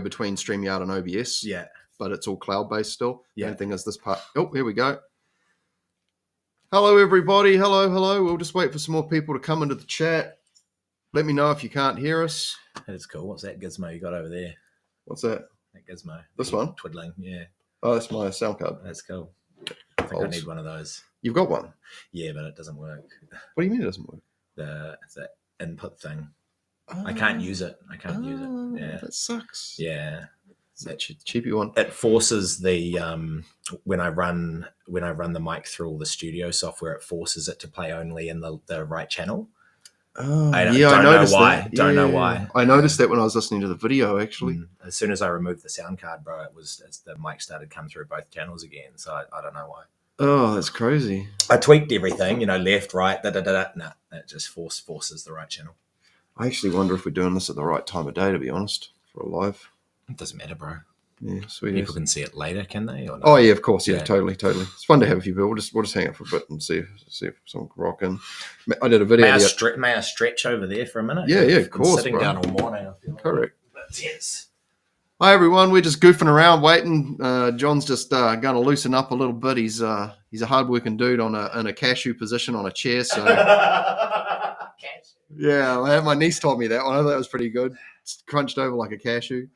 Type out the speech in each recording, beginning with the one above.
between StreamYard and OBS. Yeah. But it's all cloud-based still. Yeah. The only thing is this part. Oh, here we go. Hello, everybody. Hello. We'll just wait for some more people to come into the chat. Let me know if you can't hear us. That's cool. What's that gizmo you got over there? What's that? That gizmo. This one? Twiddling, yeah. Oh, that's my sound card. That's cool. I think I need one of those. You've got one? Yeah, but it doesn't work. What do you mean it doesn't work? It's that input thing. I can't use it. Yeah. That sucks. Yeah. It's that cheapy one. It forces the when I run the mic through all the studio software, it forces it to play only in the right channel. Oh, I noticed know why. That. Don't know why. I noticed that when I was listening to the video, actually. As soon as I removed the sound card, bro, the mic started coming through both channels again. So I don't know why. Oh, that's crazy. I tweaked everything, left, right, No, it just forces the right channel. I actually wonder if we're doing this at the right time of day, to be honest, for a live. It doesn't matter, bro. Yeah, sweet. People can see it later, can they? Or not? Oh yeah, of course. Yeah, totally. It's fun to have a few people. We'll just hang out for a bit and see if someone can rock in. I did a video. May I stretch over there for a minute? Yeah, of course. Sitting down all morning. I feel correct. Yes. Hi everyone. We're just goofing around, waiting. John's just going to loosen up a little bit. He's a hard-working dude in a cashew position on a chair. So yeah, my niece told me that one. I thought that was pretty good. It's crunched over like a cashew.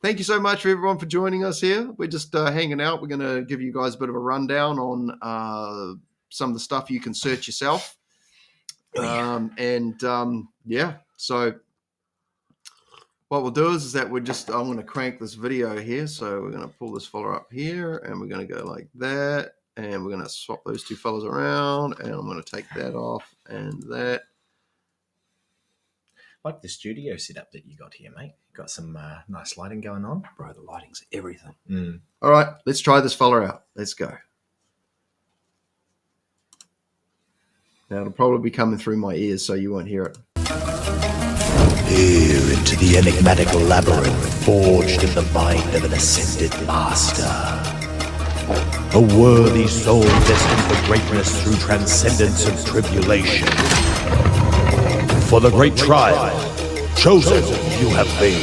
Thank you so much for everyone for joining us here. We're just hanging out. We're going to give you guys a bit of a rundown on some of the stuff you can search yourself. So what we'll do is that I'm going to crank this video here. So we're going to pull this fella up here and we're going to go like that. And we're going to swap those two fellas around and I'm going to take that off and that. Like the studio setup that you got here, mate. Got some nice lighting going on. Bro, the lighting's everything. All right, let's try this fella out. Let's go. Now, it'll probably be coming through my ears, so you won't hear it. Peer into the enigmatical labyrinth forged in the mind of an ascended master. A worthy soul destined for greatness through transcendence and tribulation. For the great trial, chosen you have been.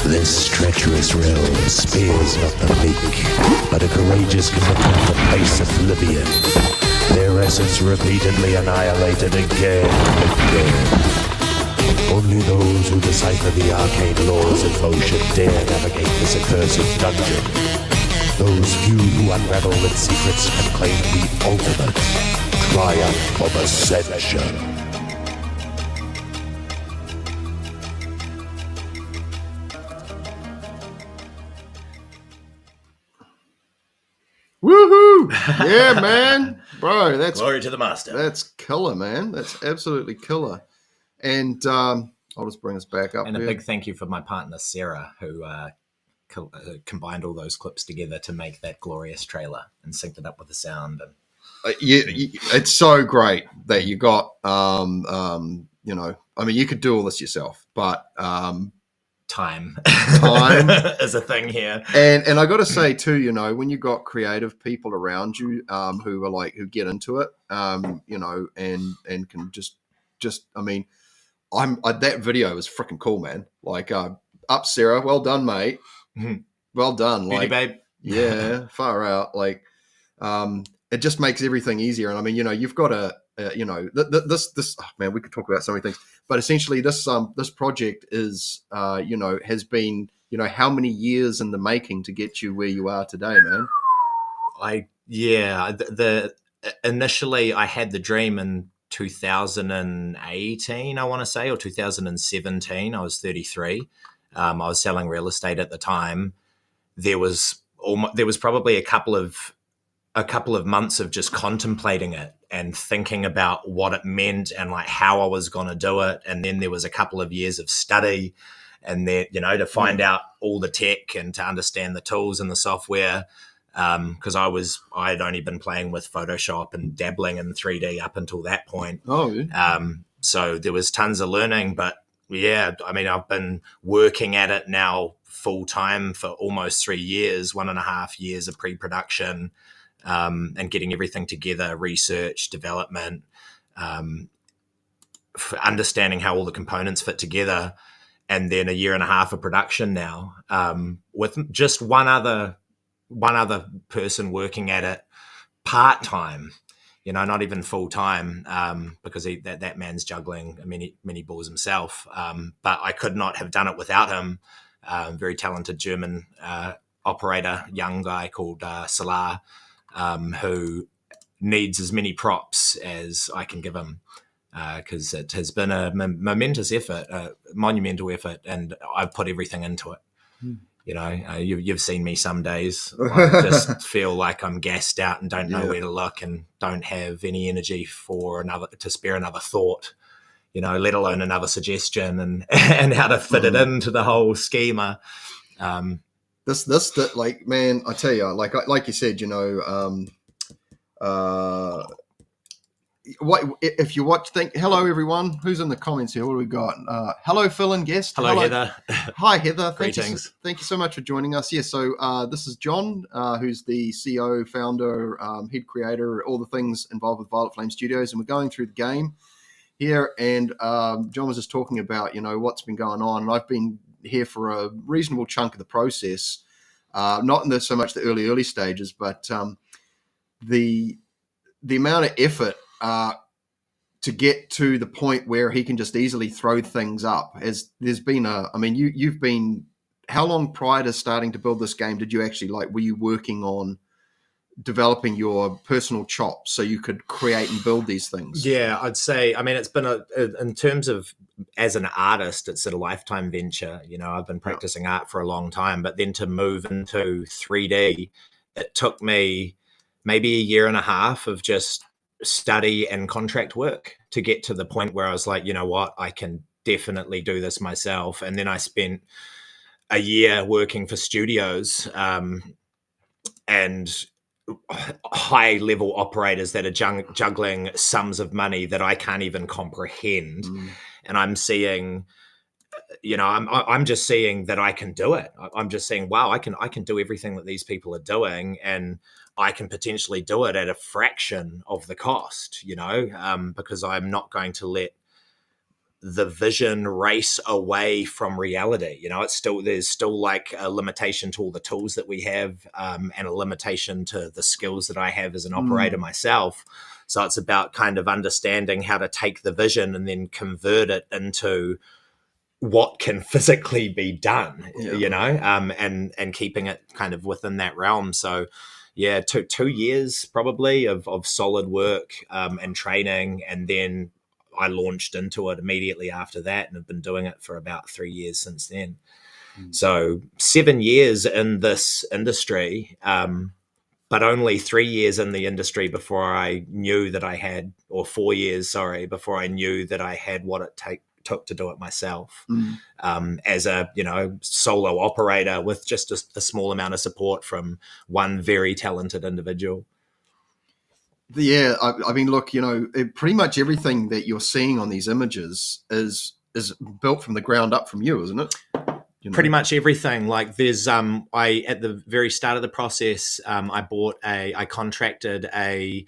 This treacherous realm spares not the meek, but a courageous commitment to face oblivion. Their essence repeatedly annihilated again and again. Only those who decipher the arcane laws in motion dare navigate this accursed dungeon. Those few who unravel its secrets can claim the ultimate triumph of Ascension. Woohoo! Yeah, man. Bro, that's glory to the master. That's killer, man. That's absolutely killer. And I'll just bring us back up. And a big thank you for my partner, Sarah, who combined all those clips together to make that glorious trailer and synced it up with the sound. And it's so great that you got, you could do all this yourself, but time is a thing here. And I got to say too, when you got creative people around you who get into it, and can just that video was freaking cool, man. Up Sarah, well done, mate. Well done. Beauty babe. Yeah, far out. It just makes everything easier. And you've got this man, we could talk about so many things, but essentially this project is has been how many years in the making to get you where you are today, man? Initially I had the dream in 2018, I want to say, or 2017. I was 33. I was selling real estate at the time. There was probably a couple of months of just contemplating it and thinking about what it meant and how I was going to do it. And then there was a couple of years of study and then, to find out all the tech and to understand the tools and the software. because I'd only been playing with Photoshop and dabbling in 3D up until that point. So there was tons of learning, but yeah, I mean, I've been working at it now full time for almost 3 years, 1.5 years of pre-production, and getting everything together, research, development, understanding how all the components fit together, and then 1.5 years of production now, with just one other person working at it part-time, not even full-time, because that man's juggling many balls himself. But I could not have done it without him. Very talented German operator, young guy called Salah, who needs as many props as I can give him, because it has been a momentous effort, a monumental effort, and I've put everything into it. You've seen me some days. I just feel like I'm gassed out and don't know where to look, and don't have any energy to spare another thought, let alone another suggestion and how to fit it into the whole schema. This like, man, I tell you, like you said, what if you watch? Hello everyone, who's in the comments here? What do we got? Hello Phil and guest. Hello Heather. Hi Heather. Greetings. Thank you so much for joining us. Yeah, so this is John, who's the CEO, founder, head creator, all the things involved with Violet Flame Studios, and we're going through the game here. And John was just talking about what's been going on, and I've been here for a reasonable chunk of the process, not in so much the early stages, but the amount of effort to get to the point where he can just easily throw things up. As there's been you've been, how long prior to starting to build this game did you actually, were you working on developing your personal chops so you could create and build these things? Yeah, I'd say, it's been in terms of as an artist, it's a lifetime venture. I've been practicing art for a long time, but then to move into 3D, it took me maybe 1.5 years of just study and contract work to get to the point where I was like, what, I can definitely do this myself. And then I spent 1 year working for studios, and high level operators that are juggling sums of money that I can't even comprehend. And I'm seeing, I'm just seeing that I can do it. I'm just saying, wow, I can do everything that these people are doing, and I can potentially do it at a fraction of the cost, because I'm not going to let the vision race away from reality. There's still like a limitation to all the tools that we have, and a limitation to the skills that I have as an operator myself. So it's about kind of understanding how to take the vision and then convert it into what can physically be done, and keeping it kind of within that realm. So yeah, 2 years probably of solid work, and training. And then I launched into it immediately after that, and have been doing it for about 3 years since then. So 7 years in this industry, but only 3 years in the industry before I knew that I had, or 4 years, sorry, before I knew that I had what it took to do it myself, as a solo operator with just a small amount of support from one very talented individual. Yeah, I mean, look, pretty much everything that you're seeing on these images is built from the ground up from you, isn't it? Pretty much everything. Like there's, I at the very start of the process, I contracted a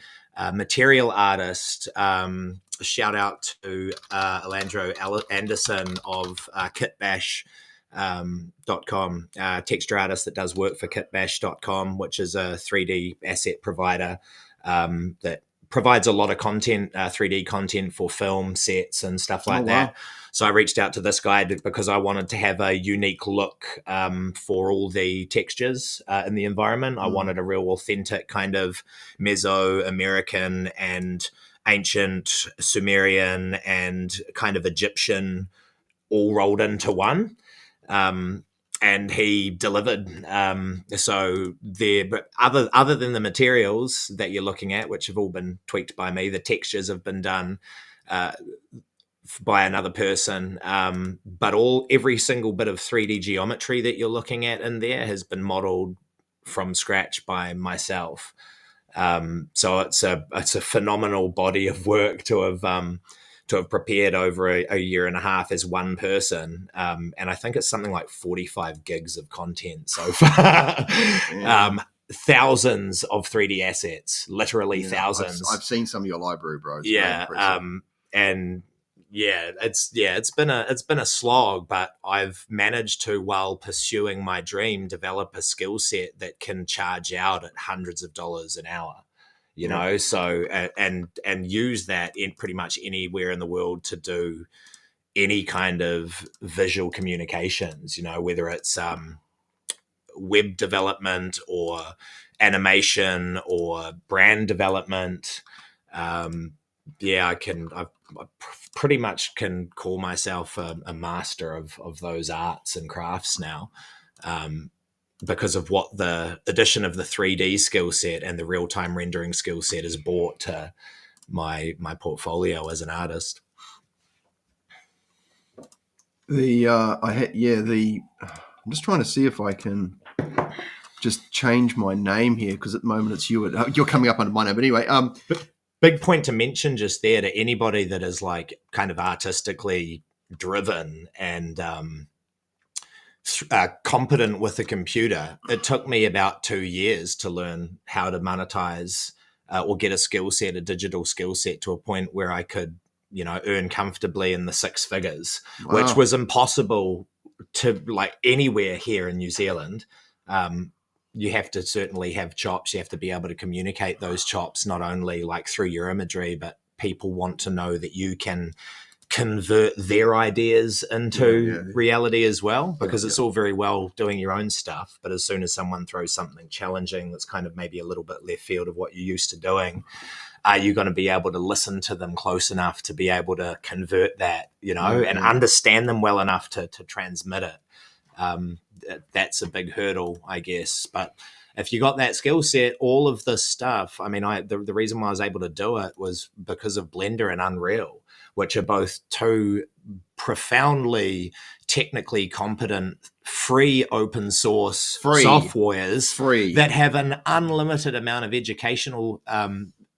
material artist. Shout out to Alandro Anderson of kitbash.com, texture artist that does work for kitbash.com, which is a 3D asset provider that provides a lot of content, 3D content for film sets and stuff like that. So I reached out to this guy because I wanted to have a unique look for all the textures in the environment. I wanted a real authentic kind of Mesoamerican and ancient Sumerian and kind of Egyptian all rolled into one. And he delivered. So there, but other than the materials that you're looking at, which have all been tweaked by me, the textures have been done by another person. But every single bit of 3D geometry that you're looking at in there has been modeled from scratch by myself. So it's a phenomenal body of work to have prepared over a year and a half as one person. And I think it's something like 45 gigs of content so far. Thousands of 3D assets, literally thousands. I've seen some of your library, bro. It's and it's been a slog, but I've managed to, while pursuing my dream, develop a skill set that can charge out at hundreds of dollars an hour. You know, so and use that in pretty much anywhere in the world to do any kind of visual communications. You know, whether it's web development or animation or brand development. I pretty much can call myself a master of those arts and crafts now, because of what the addition of the 3D skill set and the real-time rendering skill set has brought to my portfolio as an artist. I'm just trying to see if I can just change my name here, because at the moment it's you. You're coming up under my name, but anyway. Big point to mention just there to anybody that is like kind of artistically driven and competent with a computer. It took me about 2 years to learn how to monetize or get a digital skill set to a point where I could, earn comfortably in the six figures, which was impossible to like anywhere here in New Zealand. You have to certainly have chops. You have to be able to communicate those chops, not only like through your imagery, but people want to know that you can convert their ideas into reality as well, because it's all very well doing your own stuff, but as soon as someone throws something challenging that's kind of maybe a little bit left field of what you're used to doing, are you going to be able to listen to them close enough to be able to convert that, and understand them well enough to transmit it? That's a big hurdle, I guess. But if you got that skill set, all of this stuff, I mean, the reason why I was able to do it was because of Blender and Unreal, which are both two profoundly technically competent, free open source softwares that have an unlimited amount of educational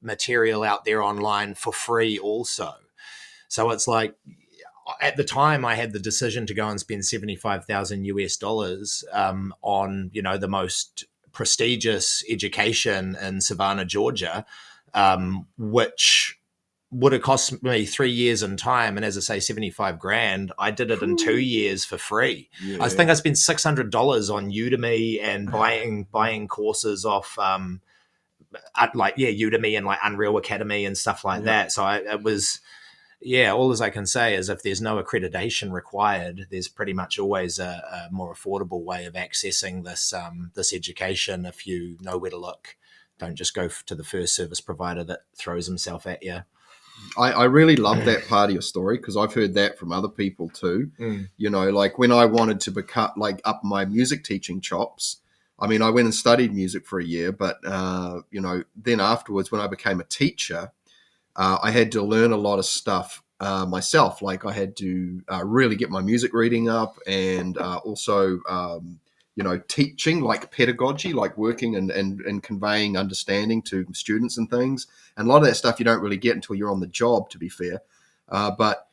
material out there online for free also. So it's like, at the time I had the decision to go and spend $75,000 on, the most prestigious education in Savannah, Georgia, which would have cost me 3 years in time. And as I say, 75 grand, I did it in 2 years for free. Yeah. I think I spent $600 on Udemy and buying courses off, Udemy and like Unreal Academy and stuff like that. So all as I can say is if there's no accreditation required, there's pretty much always a more affordable way of accessing this education if you know where to look. Don't just go to the first service provider that throws himself at you. I really love that part of your story, because I've heard that from other people too. Like when I wanted to up my music teaching chops, I mean, I went and studied music for a year, but, then afterwards when I became a teacher, I had to learn a lot of stuff myself. Like I had to really get my music reading up, and also, teaching, like pedagogy, like working and conveying understanding to students and things. And a lot of that stuff you don't really get until you're on the job, to be fair. But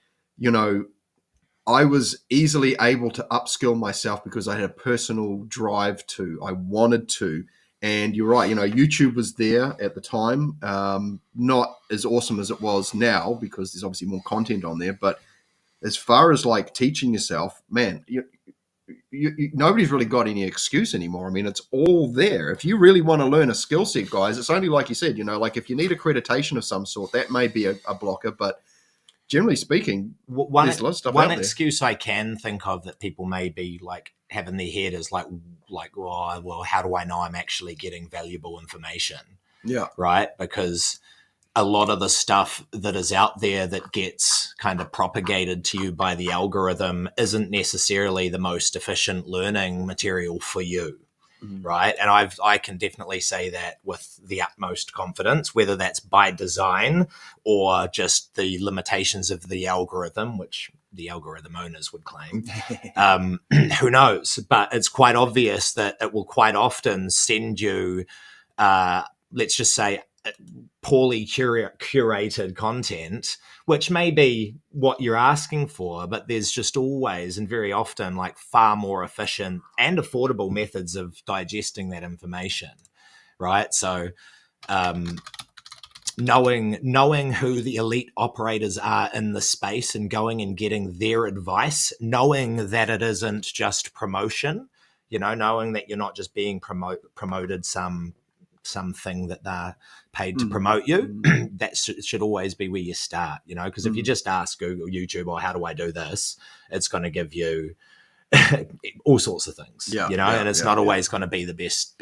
I was easily able to upskill myself because I had a personal drive to. I wanted to. And you're right, YouTube was there at the time, not as awesome as it was now because there's obviously more content on there. But as far as like teaching yourself, man, nobody's really got any excuse anymore. I mean, it's all there. If you really want to learn a skill set, guys, it's only like you said, like if you need accreditation of some sort, that may be a blocker. But generally speaking, there's a lot of stuff out there. One excuse I can think of that people may be like have in their head is like, well, how do I know I'm actually getting valuable information? Yeah. Right. Because a lot of the stuff that is out there that gets kind of propagated to you by the algorithm isn't necessarily the most efficient learning material for you. Right. And I can definitely say that with the utmost confidence, whether that's by design or just the limitations of the algorithm, which the algorithm owners would claim. Who knows? But it's quite obvious that it will quite often send you, let's just say, poorly curated content, which may be what you're asking for, but there's just always and very often like far more efficient and affordable methods of digesting that information, right? So knowing who the elite operators are in the space and going and getting their advice, knowing that it isn't just promotion, knowing that you're not just being promoted something that they're paid to promote you, that should always be where you start, because if you just ask Google, YouTube, or how do I do this, it's going to give you all sorts of things, and it's not always going to be the best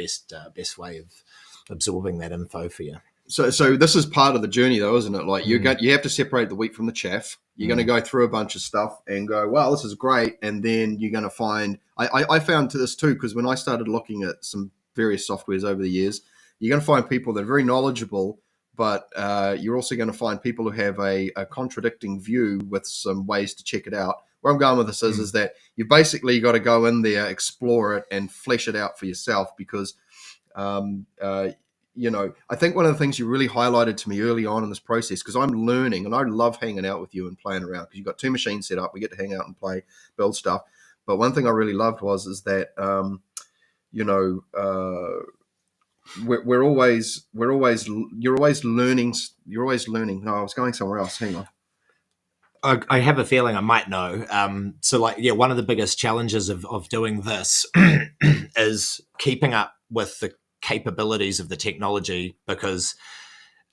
way of absorbing that info for you. So this is part of the journey, though, isn't it? Like you have to separate the wheat from the chaff. You're going to go through a bunch of stuff and go, wow, this is great. And then you're going to find, I found to this too, because when I started looking at some various softwares over the years, you're going to find people that are very knowledgeable, but you're also going to find people who have a contradicting view with some ways to check it out. Where I'm going with this is that you basically got to go in there, explore it, and flesh it out for yourself, because I think one of the things you really highlighted to me early on in this process, because I'm learning and I love hanging out with you and playing around, because you've got 2 machines set up, we get to hang out and play, build stuff. But one thing I really loved is that you're always learning. No, I was going somewhere else. Hang on. I have a feeling I might know. One of the biggest challenges of doing this is keeping up with the capabilities of the technology, because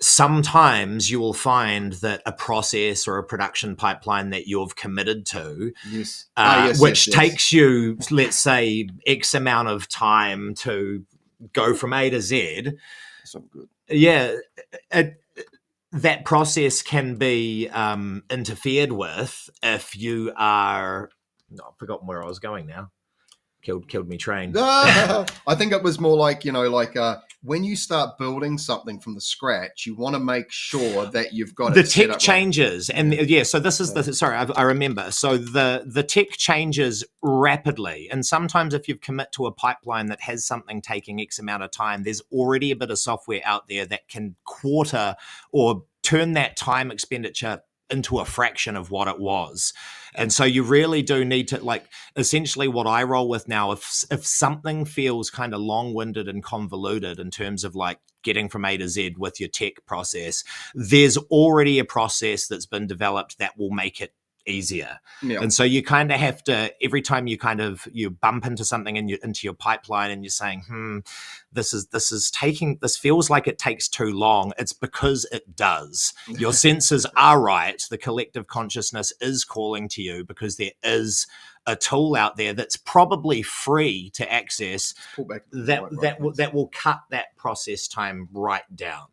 sometimes you will find that a process or a production pipeline that you've committed to, which takes you, let's say, X amount of time to go from A to Z. That's not good. Yeah. That process can be interfered with if you are... I've forgotten where I was going now. Killed me train. I think it was more like, when you start building something from the scratch, you want to make sure that you've got the it set tech up changes. Right. And so this is I remember. So the tech changes rapidly. And sometimes if you commit to a pipeline that has something taking X amount of time, there's already a bit of software out there that can quarter or turn that time expenditure into a fraction of what it was. And so you really do need to, essentially what I roll with now, if something feels kind of long-winded and convoluted in terms of getting from A to Z with your tech process, there's already a process that's been developed that will make it easier. Yeah. And so you kind of have to, every time you bump into something into your pipeline and you're saying, this feels like it takes too long. It's because it does. Your senses are right. The collective consciousness is calling to you, because there is a tool out there that's probably free to access that will cut that process time right down.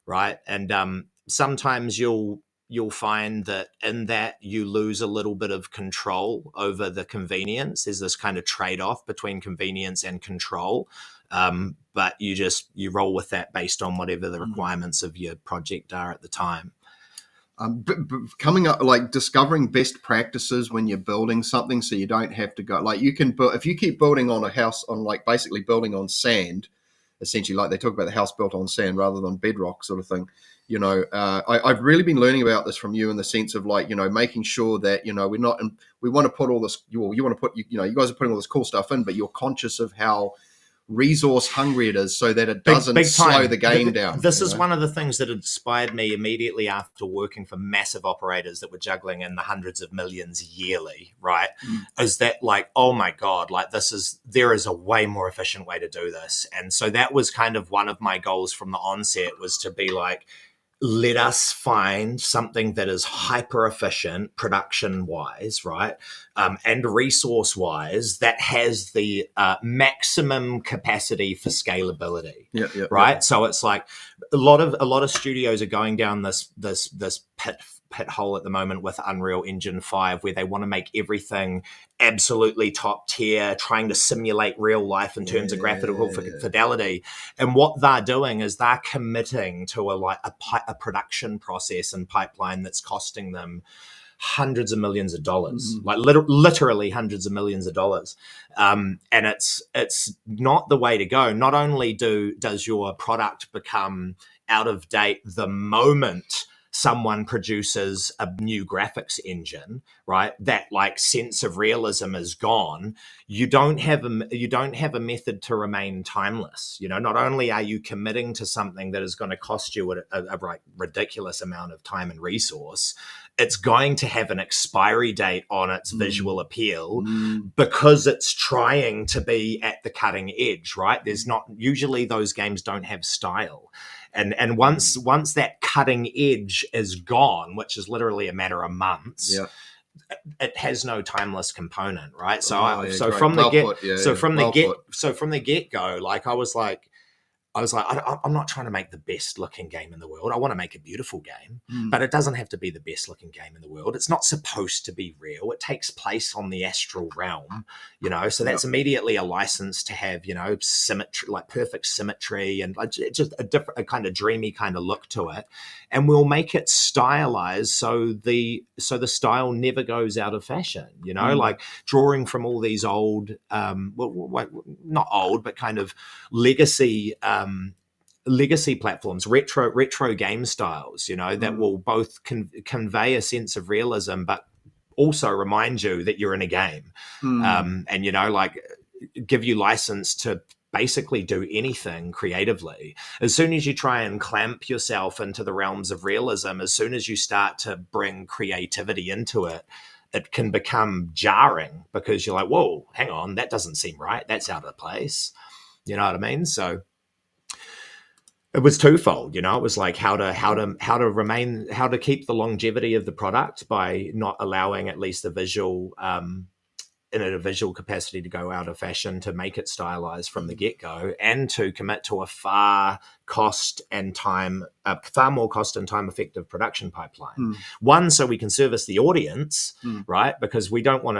Right. And sometimes you'll find that in that you lose a little bit of control over the convenience. There's this kind of trade-off between convenience and control. But you roll with that based on whatever the requirements of your project are at the time. Coming up, discovering best practices when you're building something, so you don't have to go, you can build, if you keep building on a house on basically building on sand, essentially, they talk about the house built on sand rather than bedrock sort of thing. I've really been learning about this from you, in the sense of making sure that we're not, we want to put all this, you want to put, you guys are putting all this cool stuff in, but you're conscious of how resource hungry it is, so that it doesn't slow the game down. This is one of the things that inspired me immediately after working for massive operators that were juggling in the hundreds of millions yearly, right? Is that oh my God, there is a way more efficient way to do this. And so that was kind of one of my goals from the onset, was to be let us find something that is hyper efficient production wise, right? And resource wise, that has the maximum capacity for scalability. Right. Yeah. So it's a lot of studios are going down this pit hole at the moment with Unreal Engine 5, where they want to make everything absolutely top tier, trying to simulate real life in terms of graphical fidelity. And what they're doing is they're committing to a production process and pipeline that's costing them hundreds of millions of dollars, like literally hundreds of millions of dollars. And it's not the way to go. Not only does your product become out of date the moment someone produces a new graphics engine, right? That like sense of realism is gone. You don't have a method to remain timeless. You know, not only are you committing to something that is going to cost you a ridiculous amount of time and resource, it's going to have an expiry date on its visual appeal because it's trying to be at the cutting edge, right? There's not, usually those games don't have style. And once that cutting edge is gone, which is literally a matter of months, it has no timeless component, right? So from the get go, like I was like, I'm not trying to make the best looking game in the world. I want to make a beautiful game, but it doesn't have to be the best looking game in the world. It's not supposed to be real. It takes place on the astral realm, you know, so that's immediately a license to have, you know, symmetry, like perfect symmetry and just a kind of dreamy kind of look to it. And we'll make it stylized so the style never goes out of fashion, you know, like drawing from all these old, not old, but kind of legacy platforms, retro game styles, you know, that will both convey a sense of realism, but also remind you that you're in a game, and, you know, like give you license to basically do anything creatively. As soon as you try and clamp yourself into the realms of realism, as soon as you start to bring creativity into it, it can become jarring because you're like, whoa, hang on, that doesn't seem right. That's out of place. You know what I mean? So it was twofold, you know. It was like how to keep the longevity of the product by not allowing at least the visual in a visual capacity to go out of fashion, to make it stylized from the get-go, and to commit to a far more cost and time effective production pipeline. One, so we can service the audience, right? Because we don't want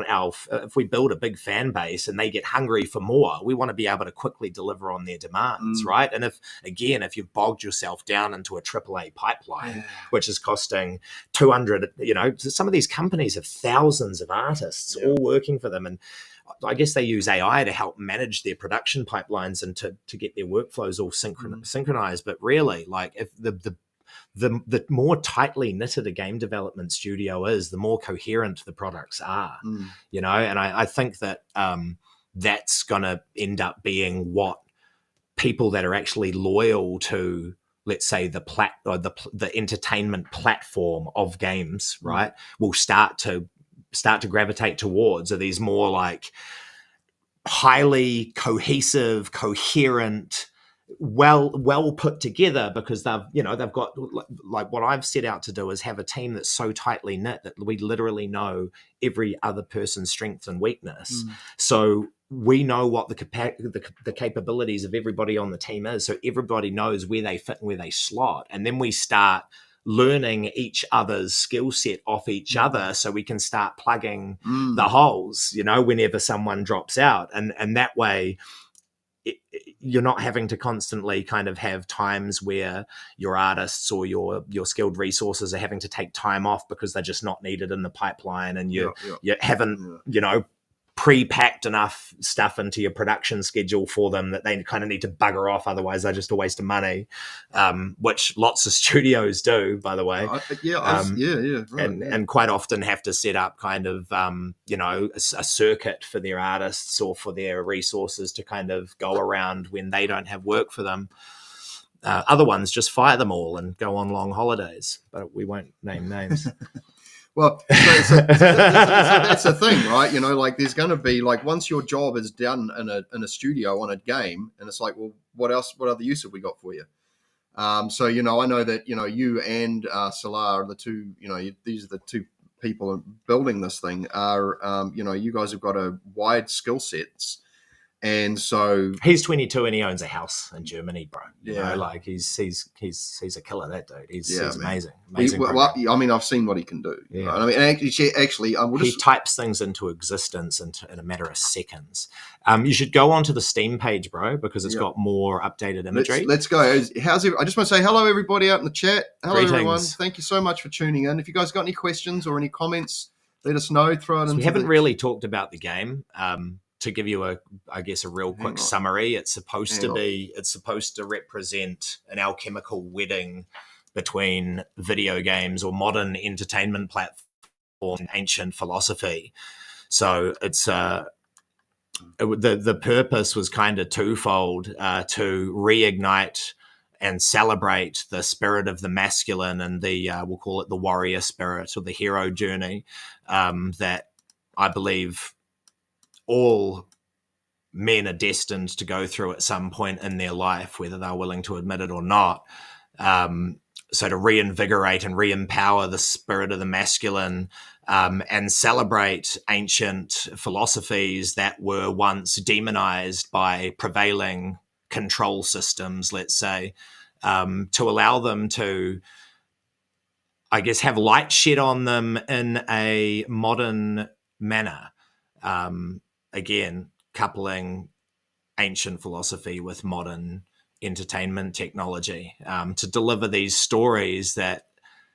our, if we build a big fan base and they get hungry for more, we want to be able to quickly deliver on their demands, right? And if you've bogged yourself down into a AAA pipeline, which is costing 200, you know, some of these companies have thousands of artists all working for them, and I guess they use AI to help manage their production pipelines and to get their workflows all synchronized. But really, like, if the more tightly knitted a game development studio is, the more coherent the products are, you know. And I think that that's going to end up being what people that are actually loyal to, let's say, the entertainment platform of games, right, will start to gravitate towards, are these more like highly cohesive, coherent, well put together, because they've got, like, what I've set out to do is have a team that's so tightly knit that we literally know every other person's strengths and weakness. So we know what the capabilities of everybody on the team is, so everybody knows where they fit and where they slot, and then we start learning each other's skill set off each other, so we can start plugging the holes, you know, whenever someone drops out. And that way you're not having to constantly kind of have times where your artists or your skilled resources are having to take time off because they're just not needed in the pipeline, and you haven't, you know, pre-packed enough stuff into your production schedule for them that they kind of need to bugger off, otherwise they're just a waste of money, which lots of studios do, by the way. And quite often have to set up kind of you know, a circuit for their artists or for their resources to kind of go around when they don't have work for them. Other ones just fire them all and go on long holidays, but we won't name names. Well, so that's the thing, right? You know, like, there's going to be, like, once your job is done in a studio on a game, and it's like, well, what other use have we got for you? So, you know, I know that, you know, you and Salah are the two, you know, these are the two people building this thing. You know, you guys have got a wide skill sets, And so he's 22 and he owns a house in Germany, bro. You Yeah. know, like he's a killer. That dude. He's man. amazing. Well, I mean, I've seen what he can do. Yeah. Right? I mean, actually, he types things into existence in a matter of seconds. You should go onto the Steam page, bro, because it's got more updated imagery. Let's go. I just want to say hello, everybody out in the chat. Hello, Greetings. everyone. Thank you so much for tuning in. If you guys got any questions or any comments, let us know. Throw it in. We haven't really talked about the game. To give you a real quick summary, it's supposed to represent an alchemical wedding between video games or modern entertainment platforms and ancient philosophy. So it's the purpose was kind of twofold, to reignite and celebrate the spirit of the masculine and the we'll call it the warrior spirit or the hero journey that I believe all men are destined to go through at some point in their life, whether they're willing to admit it or not. So to reinvigorate and re-empower the spirit of the masculine and celebrate ancient philosophies that were once demonized by prevailing control systems, let's say, to allow them to, I guess, have light shed on them in a modern manner. Again, coupling ancient philosophy with modern entertainment technology to deliver these stories that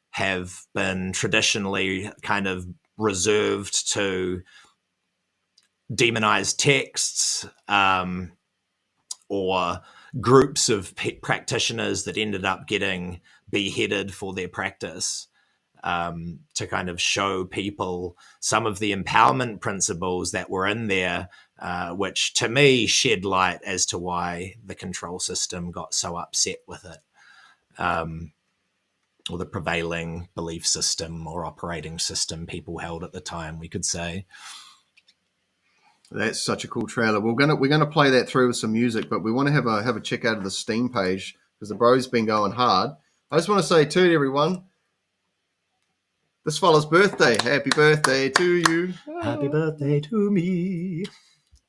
have been traditionally kind of reserved to demonized texts or groups of practitioners that ended up getting beheaded for their practice. To kind of show people some of the empowerment principles that were in there, which to me shed light as to why the control system got so upset with it, or the prevailing belief system or operating system people held at the time, we could say. That's such a cool trailer. We're gonna play that through with some music, but we want to have a check out of the Steam page because the bro's been going hard. I just want to say to everyone, this fella's birthday. Happy birthday to you. Happy birthday to me.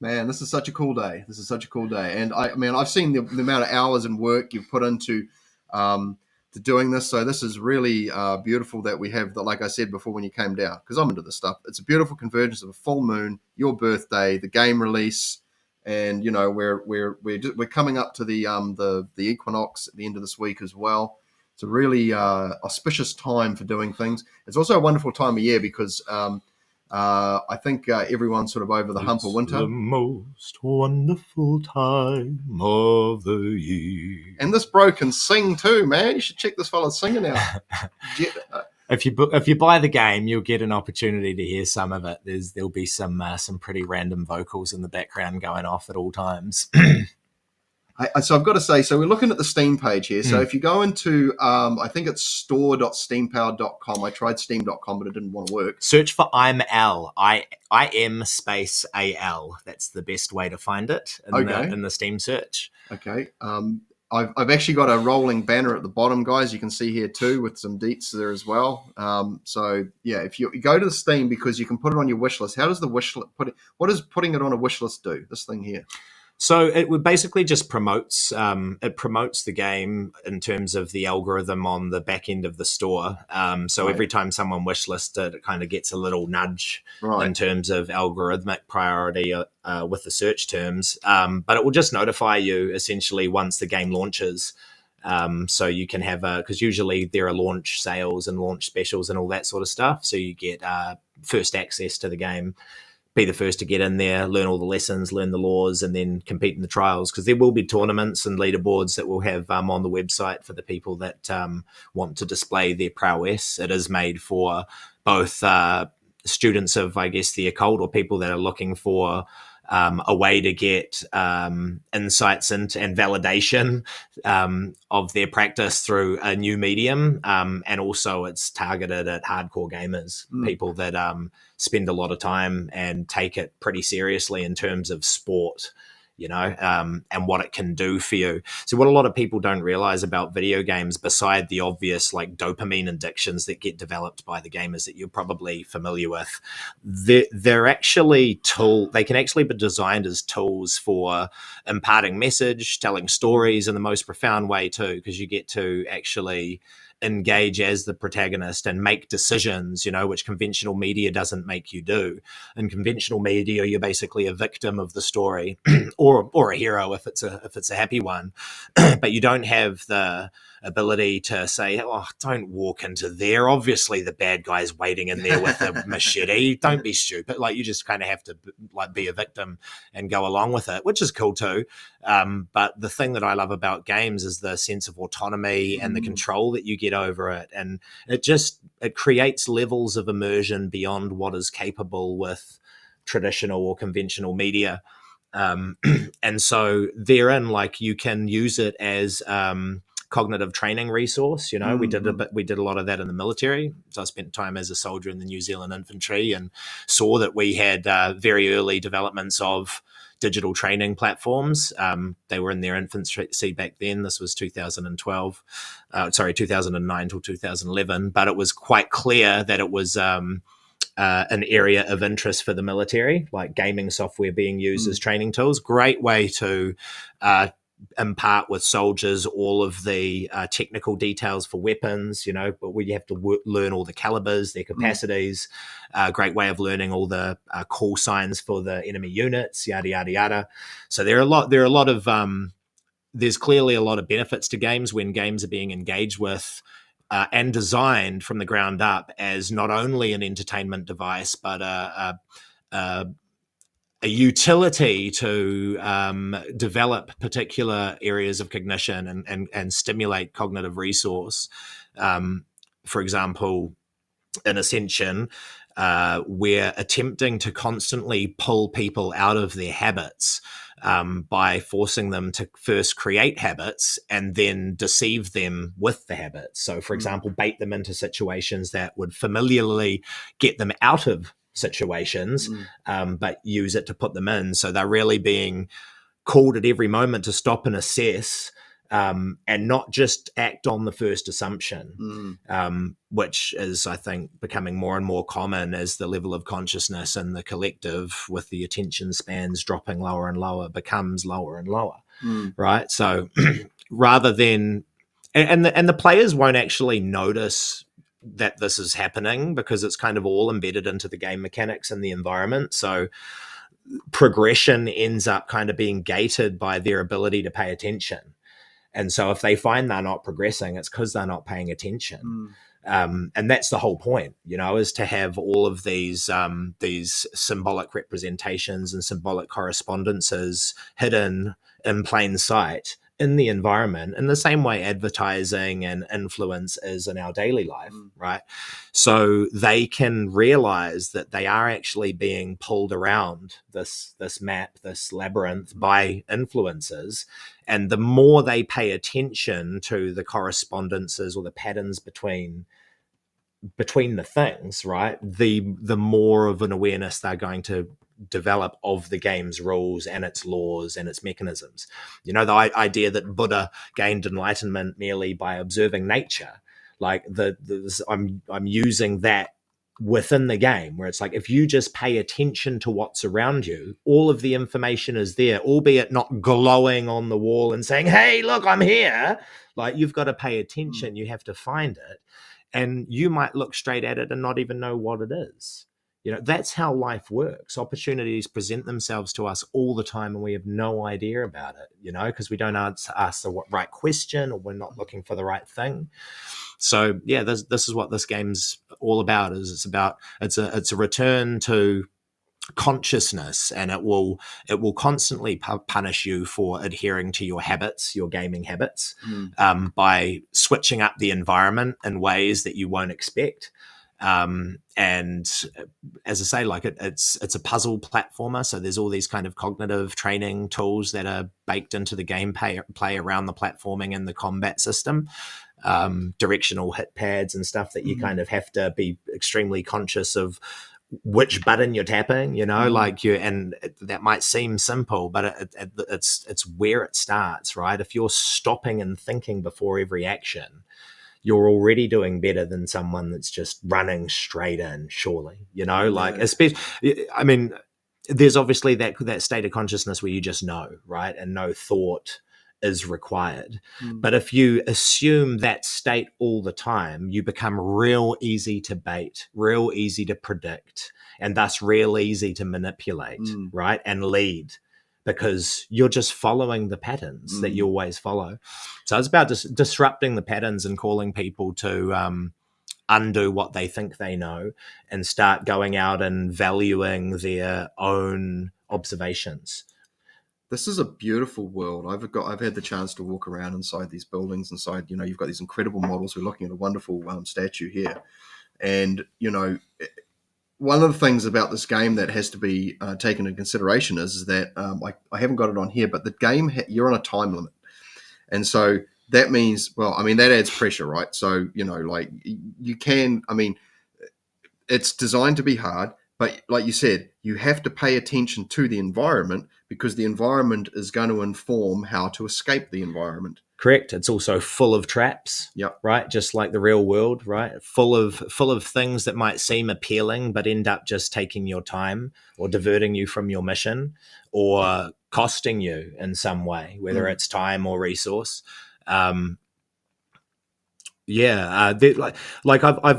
Man, this is such a cool day. And I mean, I've seen the amount of hours and work you've put into to doing this. So this is really beautiful that we have that, like I said before when you came down, because I'm into this stuff. It's a beautiful convergence of a full moon, your birthday, the game release, and you know we're coming up to the equinox at the end of this week as well. It's a really auspicious time for doing things. It's also a wonderful time of year because I think everyone's sort of over the hump of winter. The most wonderful time of the year. And this bro can sing too, man. You should check this fella singing out. If you buy the game, you'll get an opportunity to hear some of it. There'll be some pretty random vocals in the background going off at all times. So I've got to say, so we're looking at the Steam page here. So if you go into, I think it's store.steampowered.com. I tried steam.com, but it didn't want to work. Search for I'm Al. I-M space A-L. That's the best way to find it in the Steam search. Okay. I've actually got a rolling banner at the bottom, guys. You can see here too with some deets there as well. So yeah, if you go to the Steam, because you can put it on your wish list. How does the wish list what does putting it on a wish list do? This thing here. So it would basically just promotes the game in terms of the algorithm on the back end of the store. Every time someone wishlists it, it kind of gets a little nudge in terms of algorithmic priority with the search terms. But it will just notify you essentially once the game launches. So you can have because usually there are launch sales and launch specials and all that sort of stuff. So you get first access to the game. Be the first to get in there, learn all the lessons, learn the laws, and then compete in the trials. Because there will be tournaments and leaderboards that we'll have on the website for the people that want to display their prowess. It is made for both students of, I guess, the occult or people that are looking for a way to get insights into and validation of their practice through a new medium. And also it's targeted at hardcore gamers, people that spend a lot of time and take it pretty seriously in terms of sport and what it can do for you. So what a lot of people don't realize about video games, beside the obvious like dopamine addictions that get developed by the gamers that you're probably familiar with, they're actually they can actually be designed as tools for imparting message, telling stories in the most profound way too, because you get to actually engage as the protagonist and make decisions, which conventional media doesn't make you do. In conventional media, you're basically a victim of the story, or a hero if it's a happy one, but you don't have the ability to say, "Oh, don't walk into there. Obviously, the bad guy's waiting in there with a machete. Don't be stupid." Like, you just kind of have to like be a victim and go along with it, which is cool too. But the thing that I love about games is the sense of autonomy and the control that you get over it, and it creates levels of immersion beyond what is capable with traditional or conventional media. And so therein, like, you can use it as cognitive training resource. We did a lot of that in the military. So I spent time as a soldier in the New Zealand infantry and saw that we had very early developments of digital training platforms. They were in their infancy back then. This was 2009 till 2011, but it was quite clear that it was an area of interest for the military, like gaming software being used as training tools. Great way to impart with soldiers all of the technical details for weapons, but where you have to learn all the calibers, their capacities. Great way of learning all the call signs for the enemy units, yada yada yada. So there's clearly a lot of benefits to games when games are being engaged with and designed from the ground up as not only an entertainment device, but a utility to develop particular areas of cognition and stimulate cognitive resource. For example, in Ascension, we're attempting to constantly pull people out of their habits by forcing them to first create habits and then deceive them with the habits. So, for example, bait them into situations that would familiarly get them out of situations, but use it to put them in. So they're really being called at every moment to stop and assess, and not just act on the first assumption, which is, I think, becoming more and more common as the level of consciousness in the collective, with the attention spans dropping lower and lower, becomes lower and lower, right? So rather than, and the players won't actually notice that this is happening because it's kind of all embedded into the game mechanics and the environment. So progression ends up kind of being gated by their ability to pay attention. And so if they find they're not progressing, it's because they're not paying attention. And that's the whole point, is to have all of these symbolic representations and symbolic correspondences hidden in plain sight in the environment, in the same way advertising and influence is in our daily life, right? So they can realize that they are actually being pulled around this map, this labyrinth, by influencers. And the more they pay attention to the correspondences or the patterns between the things, right, the more of an awareness they're going to develop of the game's rules and its laws and its mechanisms. The idea that Buddha gained enlightenment merely by observing nature, like I'm using that within the game, where it's like, if you just pay attention to what's around you, all of the information is there, albeit not glowing on the wall and saying, "Hey, look, I'm here." Like, you've got to pay attention. You have to find it, and you might look straight at it and not even know what it is. That's how life works. Opportunities present themselves to us all the time, and we have no idea about it, because we don't ask the right question, or we're not looking for the right thing. So yeah, this is what this game's all about. It's a return to consciousness, and it will constantly punish you for adhering to your habits, your gaming habits, by switching up the environment in ways that you won't expect. And as I say, like it's a puzzle platformer. So there's all these kind of cognitive training tools that are baked into the gameplay around the platforming and the combat system. Directional hit pads and stuff that you kind of have to be extremely conscious of which button you're tapping, and that might seem simple, but it's where it starts, right? If you're stopping and thinking before every action, you're already doing better than someone that's just running straight in, surely, especially, I mean, there's obviously that state of consciousness where you just know, right? And no thought is required. But if you assume that state all the time, you become real easy to bait, real easy to predict, and thus real easy to manipulate, right? And lead, because you're just following the patterns that you always follow. So it's about disrupting the patterns and calling people to undo what they think they know and start going out and valuing their own observations. This is a beautiful world. I've had the chance to walk around inside these buildings. Inside, you've got these incredible models. We're looking at a wonderful statue here, and one of the things about this game that has to be taken into consideration is that I haven't got it on here, but the game you're on a time limit, and so that means, that adds pressure, right? So you can, it's designed to be hard. But like you said, you have to pay attention to the environment because the environment is going to inform how to escape the environment. Correct. It's also full of traps. Yep. Right. Just like the real world, right? Full of things that might seem appealing, but end up just taking your time or diverting you from your mission or costing you in some way, whether it's time or resource. I've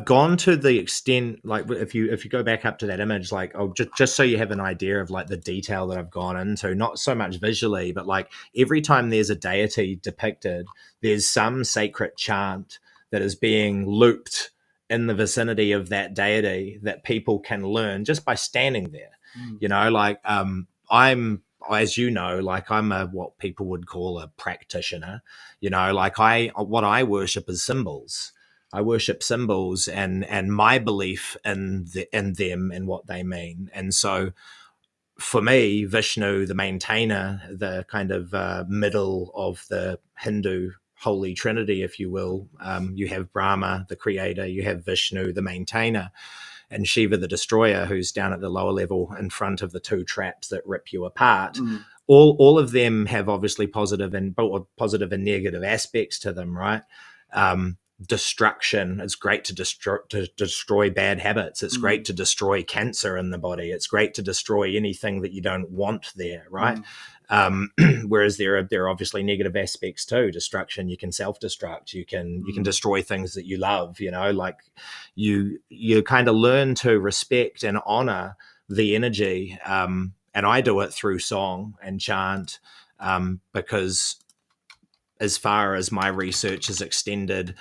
gone to the extent, like if you go back up to that image, like just so you have an idea of like the detail that I've gone into, not so much visually, but like every time there's a deity depicted, there's some sacred chant that is being looped in the vicinity of that deity that people can learn just by standing there. I'm, as you know, like I'm what people would call a practitioner, what I worship is symbols. I worship symbols and my belief in them and what they mean. And so for me, Vishnu, the maintainer, the kind of middle of the Hindu holy trinity, if you will, you have Brahma, the creator, you have Vishnu, the maintainer, and Shiva, the destroyer, who's down at the lower level in front of the two traps that rip you apart. All of them have obviously positive and negative aspects to them, right? Destruction. It's great to destroy bad habits. It's great to destroy cancer in the body. It's great to destroy anything that you don't want there, right? Whereas there are obviously negative aspects too. Destruction, you can self-destruct, you can destroy things that you love, like you kind of learn to respect and honor the energy. And I do it through song and chant, because as far as my research is extended,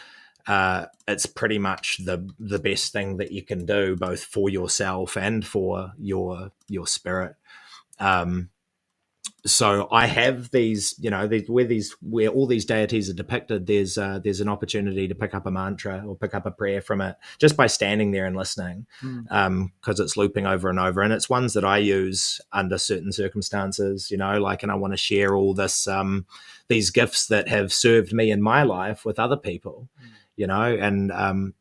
it's pretty much the best thing that you can do, both for yourself and for your spirit. So I have these, where all these deities are depicted, there's an opportunity to pick up a mantra or pick up a prayer from it just by standing there and listening, because it's looping over and over. And it's ones that I use under certain circumstances, and I want to share all these gifts that have served me in my life with other people. And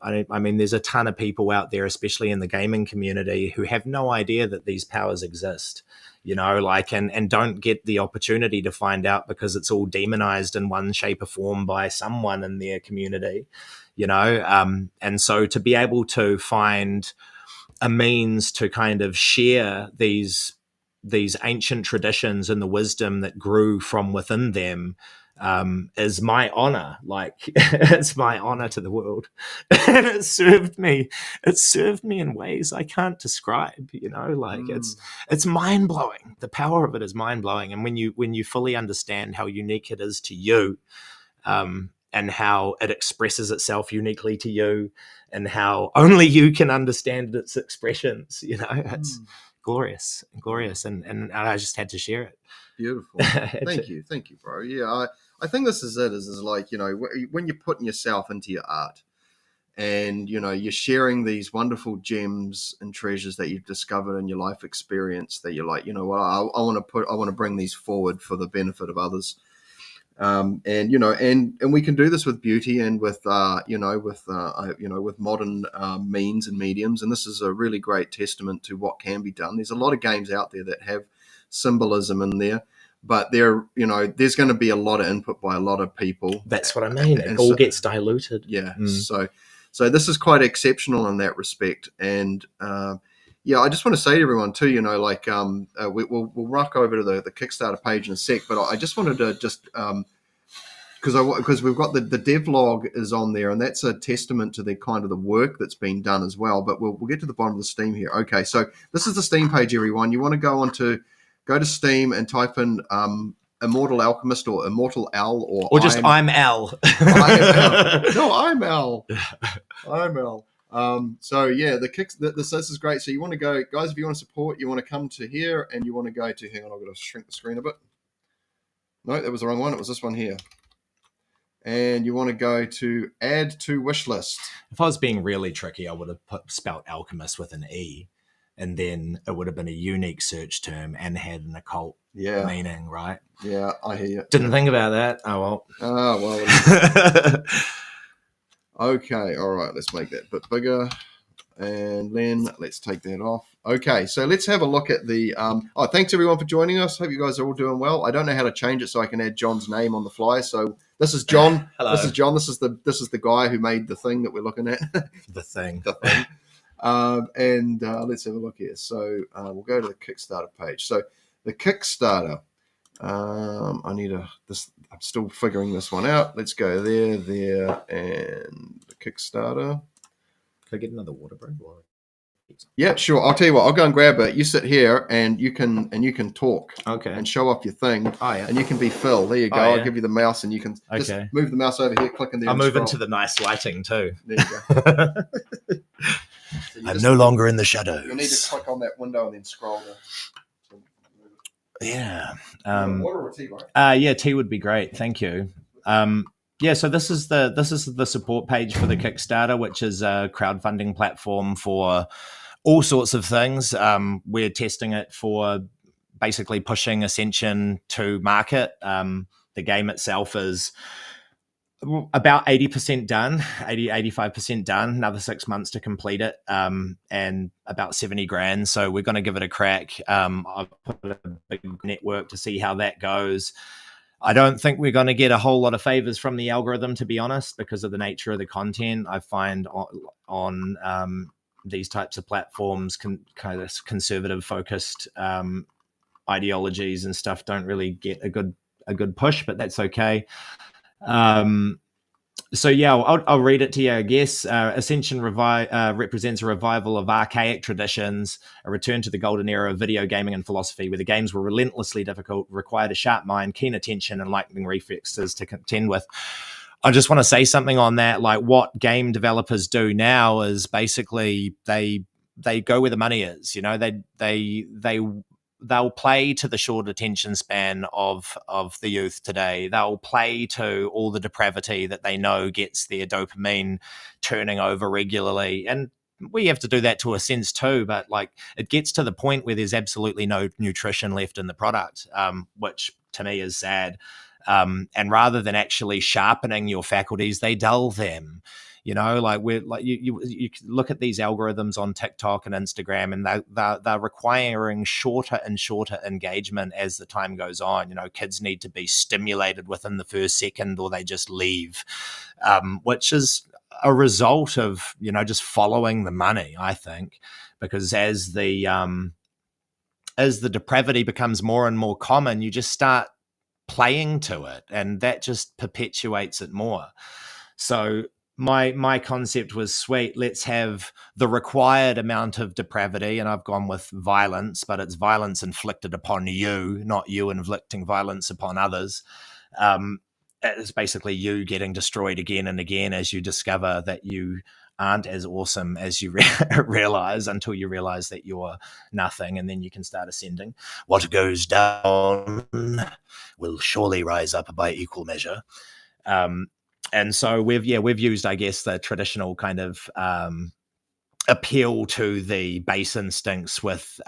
there's a ton of people out there, especially in the gaming community, who have no idea that these powers exist, and don't get the opportunity to find out because it's all demonized in one shape or form by someone in their community, and so to be able to find a means to kind of share these ancient traditions and the wisdom that grew from within them is my honor. Like it's my honor to the world, and it served me in ways I can't describe. It's mind blowing. The power of it is mind blowing, and when you fully understand how unique it is to you, and how it expresses itself uniquely to you, and how only you can understand its expressions, it's glorious, and I just had to share it. Beautiful. Thank you, bro. Yeah, I think this is it. Is like, when you're putting yourself into your art, and you're sharing these wonderful gems and treasures that you've discovered in your life experience, that you're like, I want to bring these forward for the benefit of others. And we can do this with beauty and with with modern means and mediums. And this is a really great testament to what can be done. There's a lot of games out there that have symbolism in there, but there's going to be a lot of input by a lot of people. That's what I mean. It all gets diluted. Yeah. So this is quite exceptional in that respect. And I just want to say to everyone too, we'll rock over to the Kickstarter page in a sec, but I just wanted to because we've got the devlog is on there, and that's a testament to the kind of the work that's been done as well. But we'll get to the bottom of the Steam here. Okay, so this is the Steam page, everyone. You want to go to Steam and type in Immortal Alchemist or Immortal Al or just I'm Al. I'm Al. No, I'm Al. I'm Al. So yeah, this is great. So you want to go, guys, if you want to support, you want to come to here, and you want to go to, hang on, I've got to shrink the screen a bit. No, that was the wrong one. It was this one here. And you want to go to add to wish list. If I was being really tricky, I would have spelled alchemist with an E, and then it would have been a unique search term and had an occult meaning, right? Yeah, I hear you. Didn't think about that. Oh, well. Oh, well. Okay, all right, let's make that a bit bigger. And then let's take that off. Okay, so let's have a look at the... thanks everyone for joining us. Hope you guys are all doing well. I don't know how to change it so I can add John's name on the fly. So this is John. Hello. This is John. This is the guy who made the thing that we're looking at. The thing. Let's have a look here. So we'll go to the Kickstarter page. So the Kickstarter... I'm still figuring this one out. Let's go there, and the Kickstarter. Can I get another water, bro? Yeah, sure. I'll tell you what. I'll go and grab it. You sit here, and you can talk. Okay. And show off your thing. Oh yeah. And you can be Phil. There you go. I'll give you the mouse, and you can just move the mouse over here, click in there. I'll move into the nice lighting too. There you go. So I'm no longer in the shadows. You'll need to click on that window and then scroll there. Yeah. Water or tea, right? Yeah, tea would be great. Thank you. So this is the support page for the Kickstarter, which is a crowdfunding platform for all sorts of things. We're testing it for basically pushing Ascension to market. The game itself is about 80% done, 85% done, another 6 months to complete it, and about 70 grand. So we're going to give it a crack. I've put a big network to see how that goes. I don't think we're going to get a whole lot of favors from the algorithm, to be honest, because of the nature of the content. I find on these types of platforms, kind of conservative focused ideologies and stuff don't really get a good push, but that's okay. So yeah, I'll read it to you, I guess. Ascension represents a revival of archaic traditions, a return to the golden era of video gaming and philosophy, where the games were relentlessly difficult, required a sharp mind, keen attention, and lightning reflexes to contend with. I just want to say something on that. Like, what game developers do now is basically they go where the money is. You know, they'll play to the short attention span of the youth today. They'll play to all the depravity that they know gets their dopamine turning over regularly. And we have to do that to a sense too, but like, it gets to the point where there's absolutely no nutrition left in the product, which to me is sad. And rather than actually sharpening your faculties, they dull them. You know, like you look at these algorithms on TikTok and Instagram, and they're requiring shorter and shorter engagement as the time goes on. You know, kids need to be stimulated within the first second, or they just leave, which is a result of, you know, just following the money, I think, because as the depravity becomes more and more common, you just start playing to it, and that just perpetuates it more. So my concept was, sweet, let's have the required amount of depravity, and I've gone with violence, but it's violence inflicted upon you, not you inflicting violence upon others. It's basically you getting destroyed again and again as you discover that you aren't as awesome as you realize, until you realize that you're nothing, and then you can start ascending. What goes down will surely rise up by equal measure. And so we've used, I guess, the traditional kind of appeal to the base instincts with,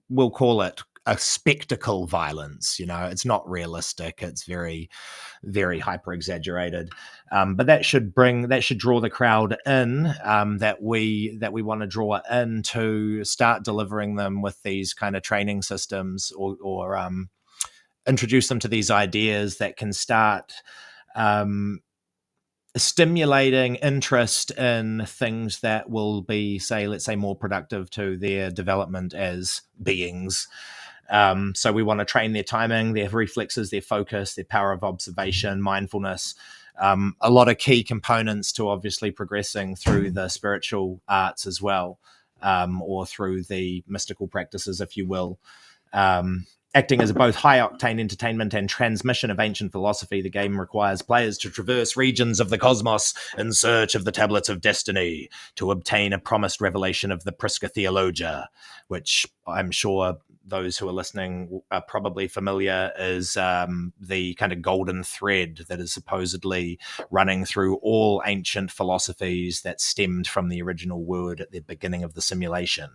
we'll call it a spectacle violence. It's not realistic. It's very, very hyper exaggerated. But that should draw the crowd in, that we want to draw in to start delivering them with these kind of training systems, or introduce them to these ideas that can start stimulating interest in things that will be, let's say, more productive to their development as beings. So we want to train their timing, their reflexes, their focus, their power of observation, mindfulness, a lot of key components to obviously progressing through the spiritual arts as well, or through the mystical practices, if you will. Acting as both high-octane entertainment and transmission of ancient philosophy, the game requires players to traverse regions of the cosmos in search of the tablets of destiny to obtain a promised revelation of the Prisca Theologia, which I'm sure those who are listening are probably familiar is the kind of golden thread that is supposedly running through all ancient philosophies that stemmed from the original word at the beginning of the simulation.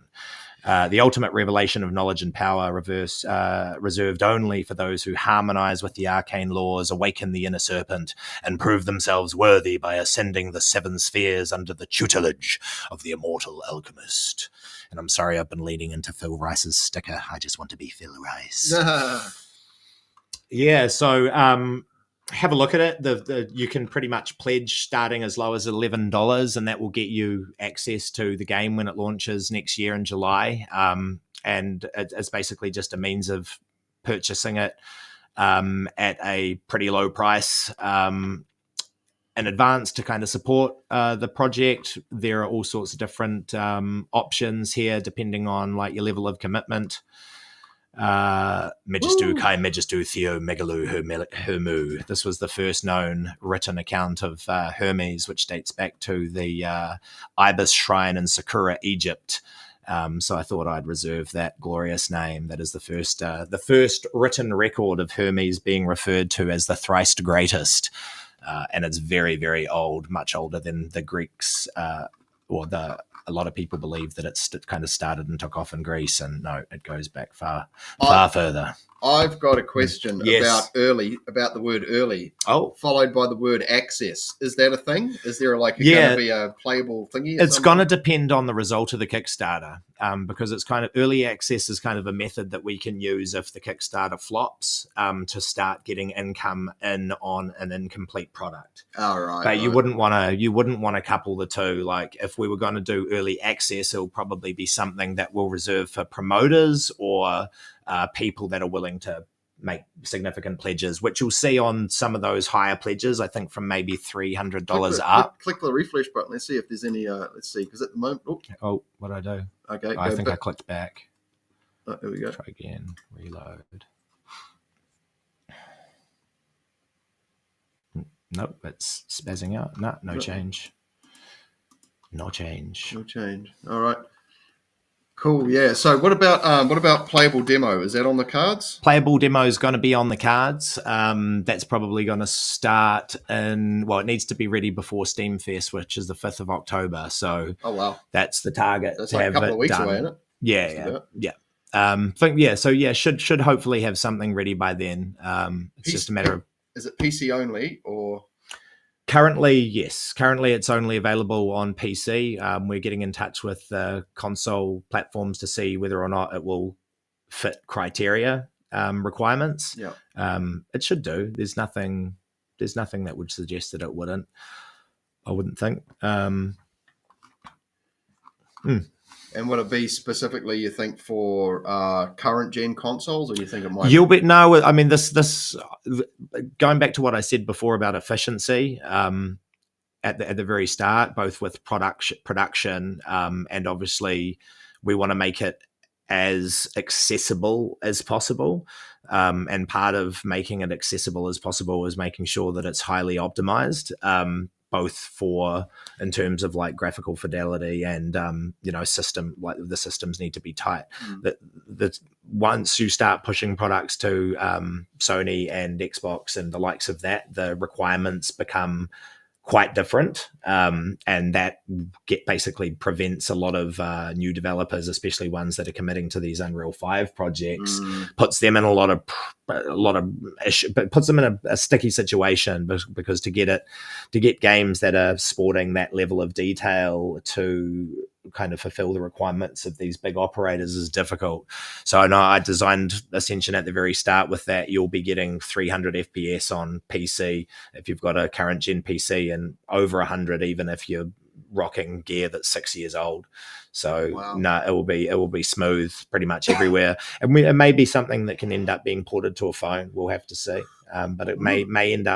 The ultimate revelation of knowledge and power reserved only for those who harmonize with the arcane laws, awaken the inner serpent, and prove themselves worthy by ascending the 7 spheres under the tutelage of the Immortal Alchemist. And I'm sorry I've been leading into Phil Rice's sticker. I just want to be Phil Rice. Yeah, so have a look at it. You can pretty much pledge starting as low as $11, and that will get you access to the game when it launches next year in July. And it's basically just a means of purchasing it at a pretty low price in advance to kind of support the project. There are all sorts of different options here depending on like your level of commitment. Megistu Kai Megistu Theo Megalu Hermu. This was the first known written account of Hermes, which dates back to the Ibis Shrine in Sakura, Egypt. So I thought I'd reserve that glorious name. That is the first written record of Hermes being referred to as the thrice greatest. And it's very, very old, much older than the Greeks, a lot of people believe that it's kind of started and took off in Greece, and no, it goes back far further. I've got a question about the word early, followed by the word access. Is that a thing? Is there going to be a playable thingy? It's going to depend on the result of the Kickstarter, because it's kind of early access is kind of a method that we can use if the Kickstarter flops, to start getting income in on an incomplete product. All right. But you wouldn't want to couple the two. Like if we were going to do early access, it'll probably be something that we'll reserve for promoters or people that are willing to make significant pledges, which you'll see on some of those higher pledges, I think from maybe $300 up. Click the refresh button. Let's see if there's any, let's see, because at the moment... Oh, what did I do? Okay. I think I clicked back. Oh, here we go. Try again. Reload. Nope, it's spazzing out. No change. No change. No change. All right. Cool. Yeah. So what about playable demo? Is that on the cards? Playable demo is going to be on the cards. That's probably going to start it needs to be ready before Steam Fest, which is the 5th of October. So that's the target. That's to like have a couple of weeks done. away, isn't it? Yeah. Should hopefully have something ready by then. It's just a matter of... Is it PC only or... Currently, yes. Currently, it's only available on PC. We're getting in touch with console platforms to see whether or not it will fit criteria requirements. Yeah. It should do. There's nothing that would suggest that it wouldn't. I wouldn't think. And would it be specifically, you think, for current gen consoles, or you think it might? I mean, this going back to what I said before about efficiency at the very start, both with production, and obviously we want to make it as accessible as possible. And part of making it accessible as possible is making sure that it's highly optimized. Both in terms of like graphical fidelity and system, like the systems need to be tight. That once you start pushing products to Sony and Xbox and the likes of that, the requirements become quite different, and that basically prevents a lot of new developers, especially ones that are committing to these Unreal 5 projects, puts them in a lot of issue, but puts them in a sticky situation, because to get games that are sporting that level of detail to kind of fulfill the requirements of these big operators is difficult. So I know I designed Ascension at the very start with that. You'll be getting 300 FPS on PC if you've got a current gen PC, and over 100 even if you're rocking gear that's 6 years old. So no, it will be smooth pretty much everywhere, and it may be something that can end up being ported to a phone. We'll have to see, but it may end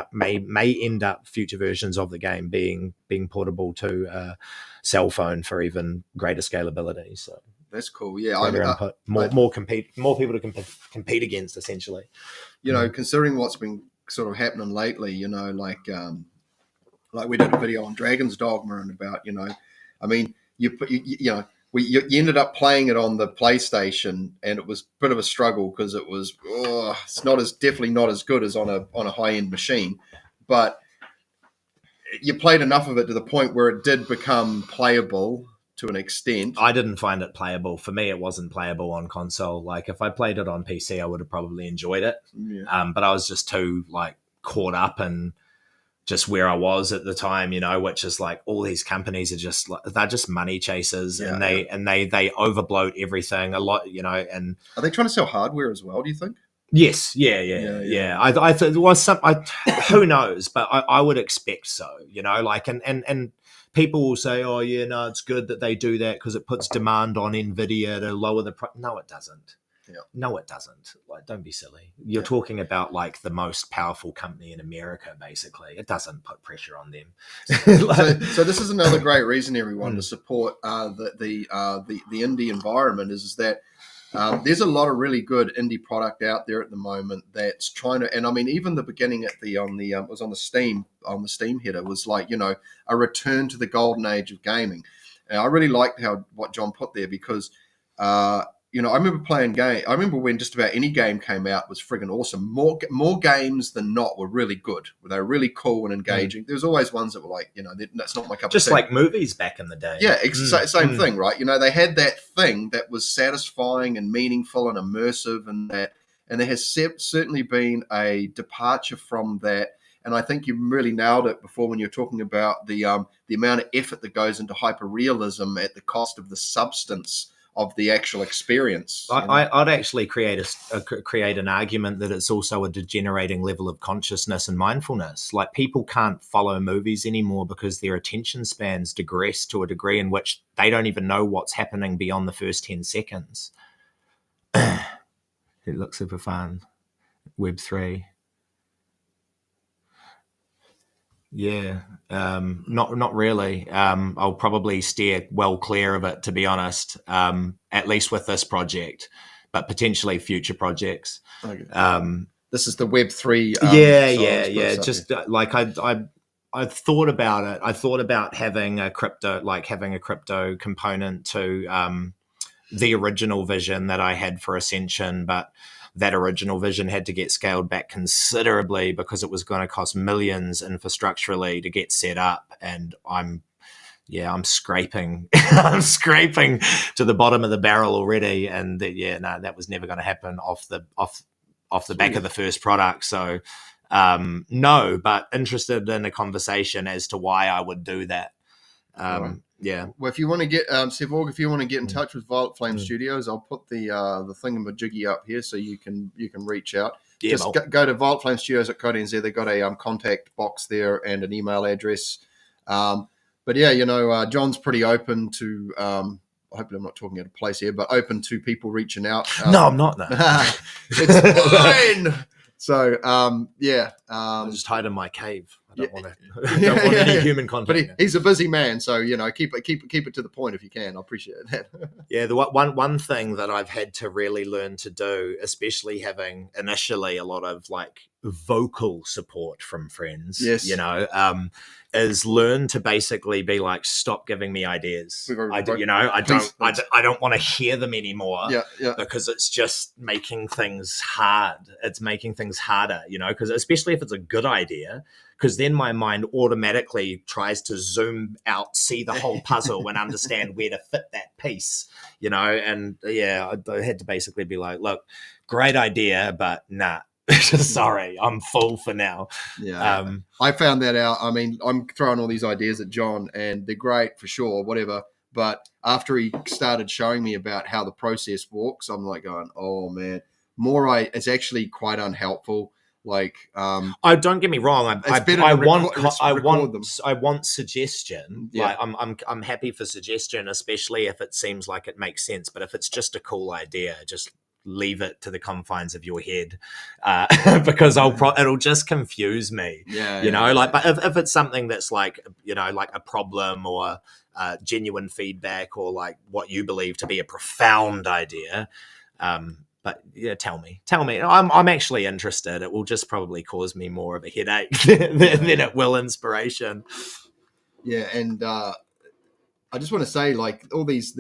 up future versions of the game being portable to a cell phone for even greater scalability. So that's cool. Yeah, more people to compete against, essentially. You know, considering what's been sort of happening lately, you know, like we did a video on Dragon's Dogma and about, you know, I mean, you ended up playing it on the PlayStation, and it was a bit of a struggle because it was it's definitely not as good as on a high end machine, but you played enough of it to the point where it did become playable to an extent. I didn't find it playable. For me, it wasn't playable on console. Like if I played it on PC, I would have probably enjoyed it. Yeah. But I was just too like caught up in just where I was at the time, you know, which is like all these companies are just like, they're just money chasers, and they overbloat everything a lot, you know. And are they trying to sell hardware as well, do you think? Yes, yeah. I thought there was some. Who knows? But I would expect so. You know, like and people will say, "Oh, yeah, no, it's good that they do that because it puts demand on Nvidia to lower the price." No, it doesn't. Yeah. No, it doesn't. Like, don't be silly. You're talking about like the most powerful company in America, basically. It doesn't put pressure on them. So this is another great reason, everyone, to support the indie environment is that. There's a lot of really good indie product out there at the moment that's trying to, and I mean, even the beginning it was on the Steam header was like, you know, a return to the golden age of gaming. And I really liked what John put there because, you know, I remember when just about any game came out was friggin' awesome. More games than not were really good. They were really cool and engaging. There was always ones that were like, you know, that's not my cup of tea. Just like movies back in the day. Yeah, same thing, right? You know, they had that thing that was satisfying and meaningful and immersive, and there has certainly been a departure from that. And I think you really nailed it before when you're talking about the amount of effort that goes into hyperrealism at the cost of the substance of the actual experience. I'd actually create an argument that it's also a degenerating level of consciousness and mindfulness. Like people can't follow movies anymore because their attention spans digress to a degree in which they don't even know what's happening beyond the first 10 seconds. It looks super fun. Web3. Yeah, not really. I'll probably steer well clear of it, to be honest, at least with this project, but potentially future projects. Okay. This is the Web3. Yeah. Just like I thought about it. I thought about having a crypto component to the original vision that I had for Ascension, but that original vision had to get scaled back considerably because it was going to cost millions infrastructurally to get set up. And I'm scraping, I'm scraping to the bottom of the barrel already. And that was never going to happen off the back of the first product. So no, but interested in a conversation as to why I would do that. Right. Yeah. Well, if you want to get Sevorg, if you want to get in touch with Violet Flame Studios, I'll put the thingamajiggy up here so you can reach out. Yeah, just go to violetflamestudios.co.nz. They've got a contact box there and an email address. But yeah, you know, John's pretty open to. Hopefully, I'm not talking out of place here, but open to people reaching out. No, I'm not. No. It's fine. So I just hide in my cave. I don't want any human contact. But he's a busy man, so you know, keep it to the point if you can. I appreciate that. Yeah, the one thing that I've had to really learn to do, especially having initially a lot of like vocal support from friends, Yes. is learn to basically be like, stop giving me ideas. I don't want to hear them anymore. Yeah. Because it's just making things hard. It's making things harder, because especially if it's a good idea, because then my mind automatically tries to zoom out, see the whole puzzle and understand where to fit that piece, and I had to basically be like, look, great idea, but nah. Sorry, I'm full for now. Yeah, I found that out. I mean, I'm throwing all these ideas at John, and they're great for sure, whatever. But after he started showing me about how the process works, I'm like going, "Oh man, it's actually quite unhelpful." Like, don't get me wrong. I want suggestion. Yeah. Like, I'm happy for suggestion, especially if it seems like it makes sense. But if it's just a cool idea, just leave it to the confines of your head, because it'll just confuse me. But if it's something that's like, like a problem or genuine feedback or like what you believe to be a profound idea, but yeah, tell me. I'm actually interested. It will just probably cause me more of a headache than it will inspiration. Yeah, and I just want to say, like, all these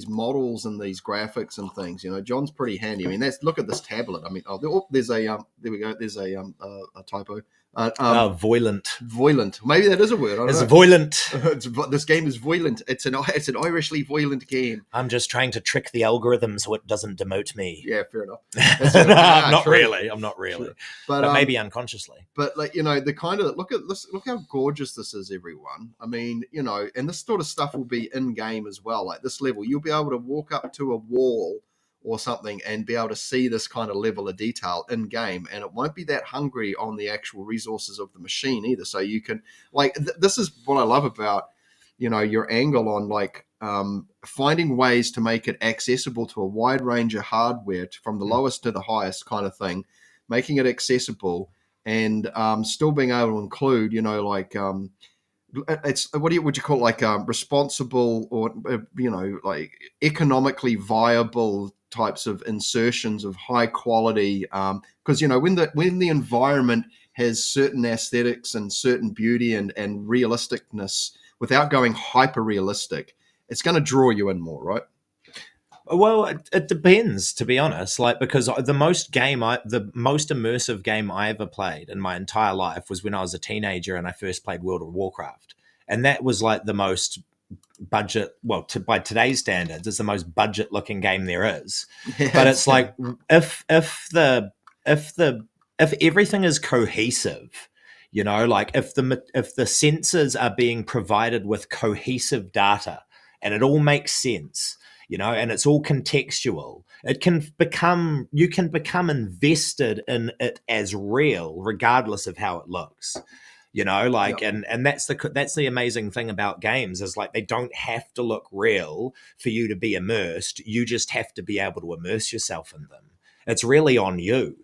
models and these graphics and things, John's pretty handy. I mean, look at this tablet. I mean, there's a there we go. There's a typo. Voilent. Voilent. Maybe that is a word. I don't know. Voilent. This game is voilent. It's an Irishly voilent game. I'm just trying to trick the algorithm so it doesn't demote me. Yeah, fair enough. I'm not really. Sure. But maybe unconsciously. But like, the kind of look at this. Look how gorgeous this is, everyone. I mean, and this sort of stuff will be in game as well. Like this level, you'll be able to walk up to a wall or something and be able to see this kind of level of detail in game, and it won't be that hungry on the actual resources of the machine either. So you can this is what I love about your angle on like finding ways to make it accessible to a wide range of hardware from the lowest to the highest kind of thing, making it accessible and still being able to include it's would you call it, like responsible or like economically viable types of insertions of high quality, because when the environment has certain aesthetics and certain beauty and realisticness without going hyper realistic, it's going to draw you in more, right? Well, it depends, to be honest. Like, because the most immersive game I ever played in my entire life was when I was a teenager and I first played World of Warcraft, and that was like the most budget. Well, by today's standards, it's the most budget-looking game there is. Yes. But it's like if everything is cohesive, like if the sensors are being provided with cohesive data and it all makes sense. And it's all contextual. You can become invested in it as real, regardless of how it looks. And that's the amazing thing about games is like they don't have to look real for you to be immersed. You just have to be able to immerse yourself in them. It's really on you.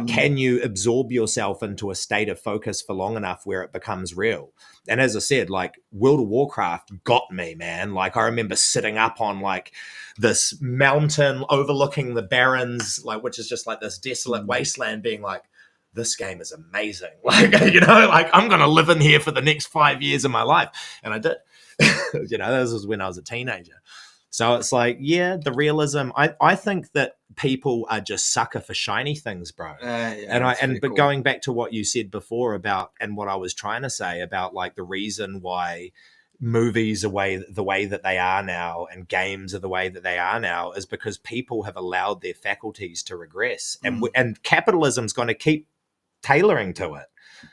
Can you absorb yourself into a state of focus for long enough where it becomes real? And as I said, like World of Warcraft got me, man. Like I remember sitting up on like this mountain overlooking the Barrens, like which is just like this desolate wasteland, being like, this game is amazing. Like, I'm going to live in here for the next 5 years of my life. And I did. This was when I was a teenager. So it's like, yeah, the realism. I think that people are just sucker for shiny things, bro. But going back to what you said before about, and what I was trying to say about like the reason why movies are the way that they are now and games are the way that they are now is because people have allowed their faculties to regress, and capitalism's going to keep tailoring to it.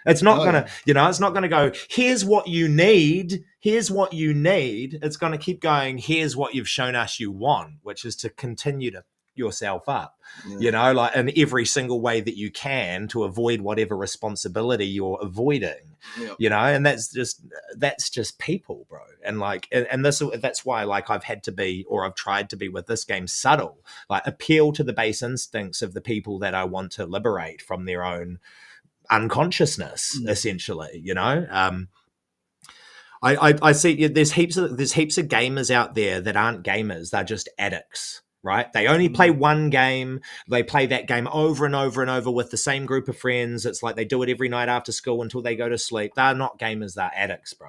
It's not going to, it's not going to go, here's what you need. Here's what you need. It's going to keep going, here's what you've shown us you want, which is to continue to yourself up, like in every single way that you can to avoid whatever responsibility you're avoiding, and that's just people, bro. And like, and that's why like I've tried to be with this game subtle, like appeal to the base instincts of the people that I want to liberate from their own unconsciousness, essentially. I see there's heaps of gamers out there that aren't gamers, they're just addicts. right? They only play one game. They play that game over and over and over with the same group of friends. It's like they do it every night after school until they go to sleep. They're not gamers, they're addicts, bro.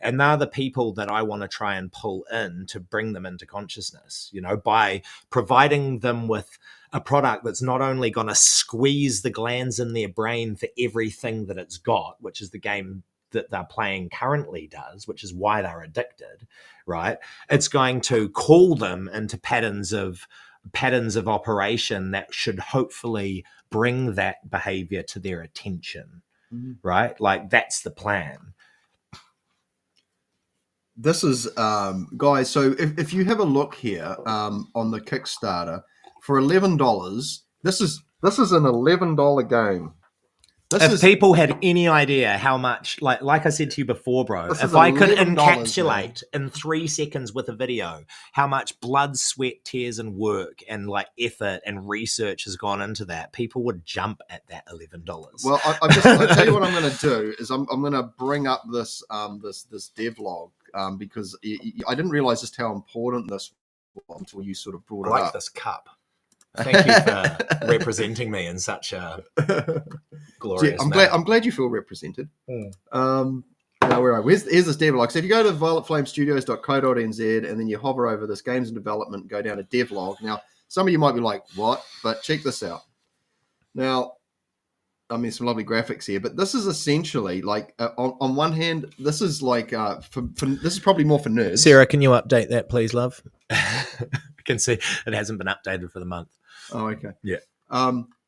And they're the people that I want to try and pull in to bring them into consciousness, you know, by providing them with a product that's not only going to squeeze the glands in their brain for everything that it's got, which is the game that they're playing currently does, which is why they're addicted, right? It's going to call them into patterns of operation that should hopefully bring that behavior to their attention, right? Like that's the plan. This is, guys, so if you have a look here on the Kickstarter, for $11, this is an $11 game. If people had any idea how much, like I said to you before, bro, if I could encapsulate in 3 seconds with a video how much blood, sweat, tears, and work and like effort and research has gone into that, people would jump at that $11. Well, I'll tell you what I'm going to do is I'm going to bring up this this devlog because I didn't realize just how important this was until you sort of brought it up. I like this cup. Thank you for representing me in such a glorious manner. I'm glad you feel represented. Now, where are we? Here's this devlog. So if you go to violetflamestudios.co.nz and then you hover over this games in development, go down to devlog. Now, some of you might be like, what? But check this out. Now, I mean, some lovely graphics here, but this is essentially like, on one hand, this is like, this is probably more for nerds. Sarah, can you update that, please, love? I can see it hasn't been updated for the month. Oh, okay. Yeah.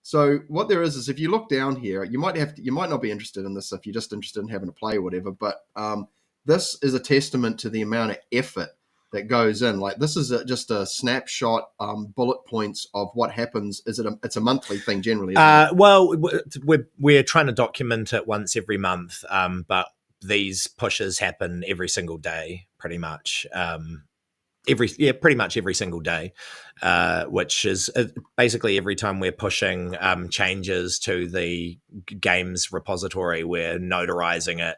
So what there is if you look down here, you might not be interested in this if you're just interested in having a play or whatever, but this is a testament to the amount of effort that goes in. Like this is just a snapshot, bullet points of what happens. It's a monthly thing generally? Well, we're trying to document it once every month, but these pushes happen every single day, pretty much. Pretty much every single day, which is basically every time we're pushing changes to the games repository, we're notarizing it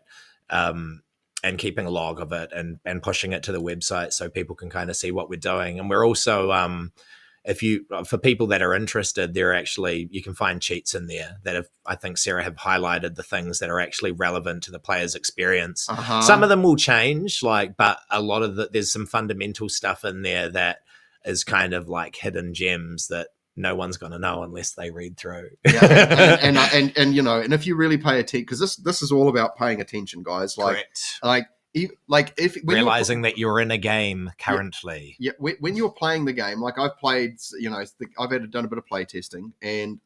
and keeping a log of it and pushing it to the website so people can kind of see what we're doing. And we're also, for people that are interested, you can find cheats in there that I think Sarah have highlighted the things that are actually relevant to the player's experience. Some of them will change, but a lot of there's some fundamental stuff in there that is kind of like hidden gems that no one's going to know unless they read through. and you know, and if you really pay attention, because this is all about paying attention, guys. Correct. If realizing that you're in a game currently. Yeah. When you're playing the game, like I've played, you know, I've done a bit of play testing, and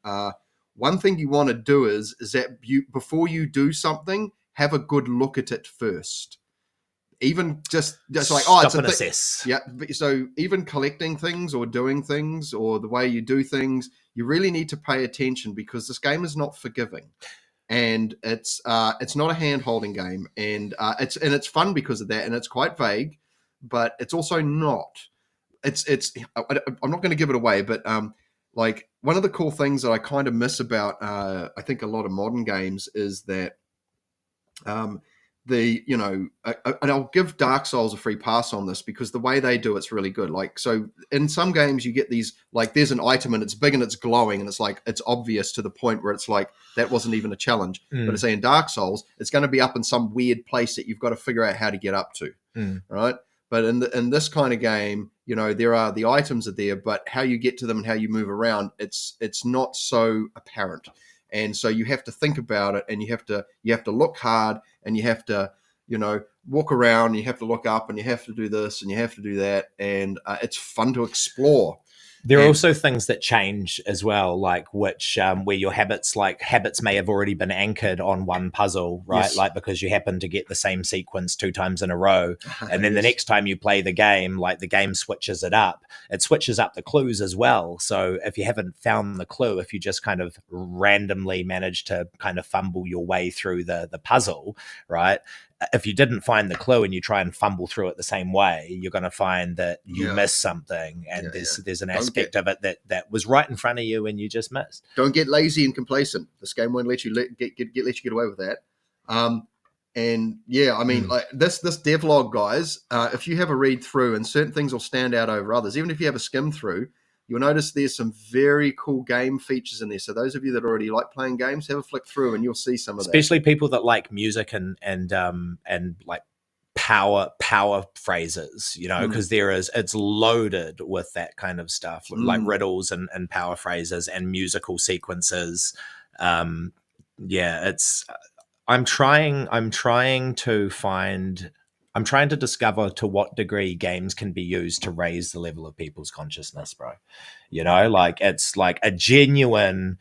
one thing you want to do is that before you do something, have a good look at it first. Even just like, stop and assess. Yeah. So even collecting things or doing things or the way you do things, you really need to pay attention because this game is not forgiving. And it's not a hand-holding game, and it's fun because of that, and it's quite vague, but it's also not. I'm not going to give it away, but like one of the cool things that I kind of miss about I think a lot of modern games is that and I'll give Dark Souls a free pass on this because the way they do it's really good. Like, so in some games you get these, like there's an item and it's big and it's glowing and it's like, it's obvious to the point where it's like, that wasn't even a challenge. But I say in Dark Souls, it's going to be up in some weird place that you've got to figure out how to get up to. Right. But in this kind of game, you know, the items are there, but how you get to them and how you move around, it's not so apparent. And so you have to think about it, and you have to look hard, and you have to, you know, walk around, and you have to look up, and you have to do this, and you have to do that, and it's fun to explore. There are also things that change as well, like which where your habits may have already been anchored on one puzzle, right? Yes. Like because you happen to get the same sequence 2 times in a row. And then the next time you play the game, like the game switches it up. It switches up the clues as well. So if you haven't found the clue, if you just kind of randomly manage to kind of fumble your way through the puzzle, right? If you didn't find the clue and you try and fumble through it the same way, you're going to find that you miss something, and there's an aspect of it that was right in front of you and you just missed. Don't get lazy and complacent. This game won't let you get away with that. And yeah, I mean, like this devlog, guys. If you have a read through, and certain things will stand out over others, even if you have a skim through, you'll notice there's some very cool game features in there. So those of you that already like playing games, have a flick through and you'll see some of that. Especially people that like music and like power phrases, you know, because it's loaded with that kind of stuff, like riddles and power phrases and musical sequences. I'm trying to discover to what degree games can be used to raise the level of people's consciousness, bro. You know, like it's a genuine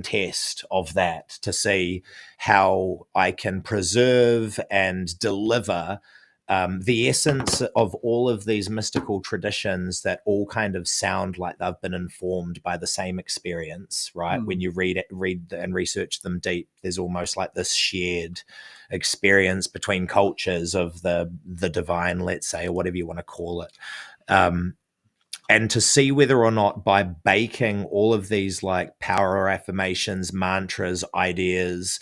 test of that, to see how I can preserve and deliver the essence of all of these mystical traditions that all kind of sound like they've been informed by the same experience, right? When you read and research them deep, there's almost like this shared experience between cultures of the divine, let's say, or whatever you want to call it. And to see whether or not, by baking all of these like power affirmations, mantras, ideas,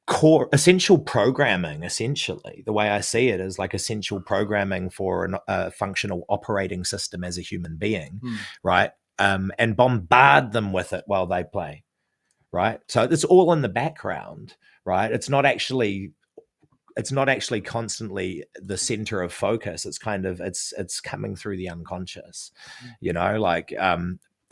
core essential programming, essentially the way I see it is like essential programming for a functional operating system as a human being, right? And bombard them with it while they play, right? So it's all in the background, right? It's not actually constantly the center of focus. It's kind of it's coming through the unconscious, you know, like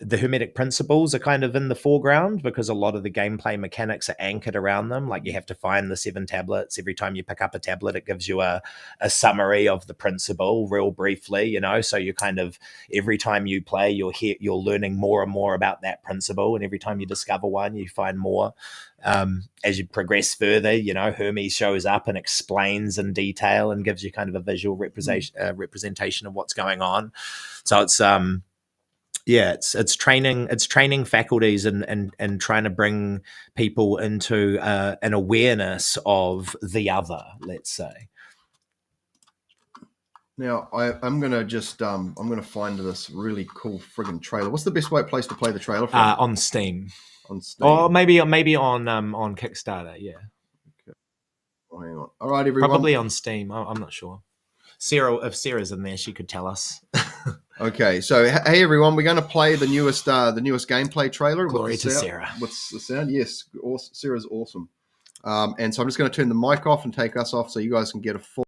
the Hermetic principles are kind of in the foreground because a lot of the gameplay mechanics are anchored around them. Like you have to find the 7 tablets. Every time you pick up a tablet, it gives you a summary of the principle real briefly, you know, so you kind of, every time you play, you're learning more and more about that principle. And every time you discover one, you find more. As you progress further, you know, Hermes shows up and explains in detail and gives you kind of a visual representation of what's going on. So it's training faculties and trying to bring people into an awareness of the other, let's say. Now I'm gonna just I'm gonna find this really cool friggin' trailer. What's the best place to play the trailer from? On Steam. On Steam. Or maybe on Kickstarter, yeah. Okay. Oh, hang on. All right, everyone. Probably on Steam. I'm not sure. Sarah, if Sarah's in there, she could tell us. Okay, so hey everyone, we're going to play the newest gameplay trailer. Glory to Sarah. What's the sound? Yes, Sarah's awesome. And so I'm just going to turn the mic off and take us off so you guys can get a full.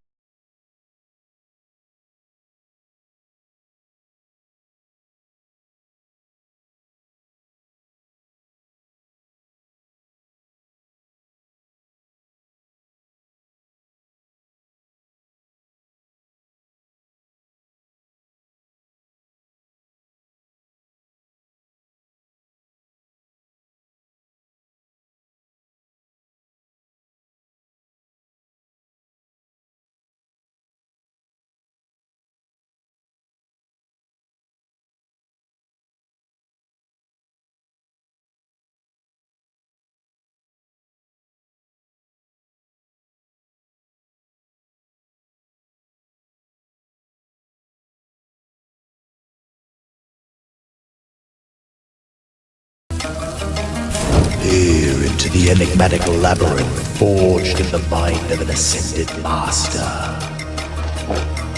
Peer into the enigmatic labyrinth forged in the mind of an ascended master.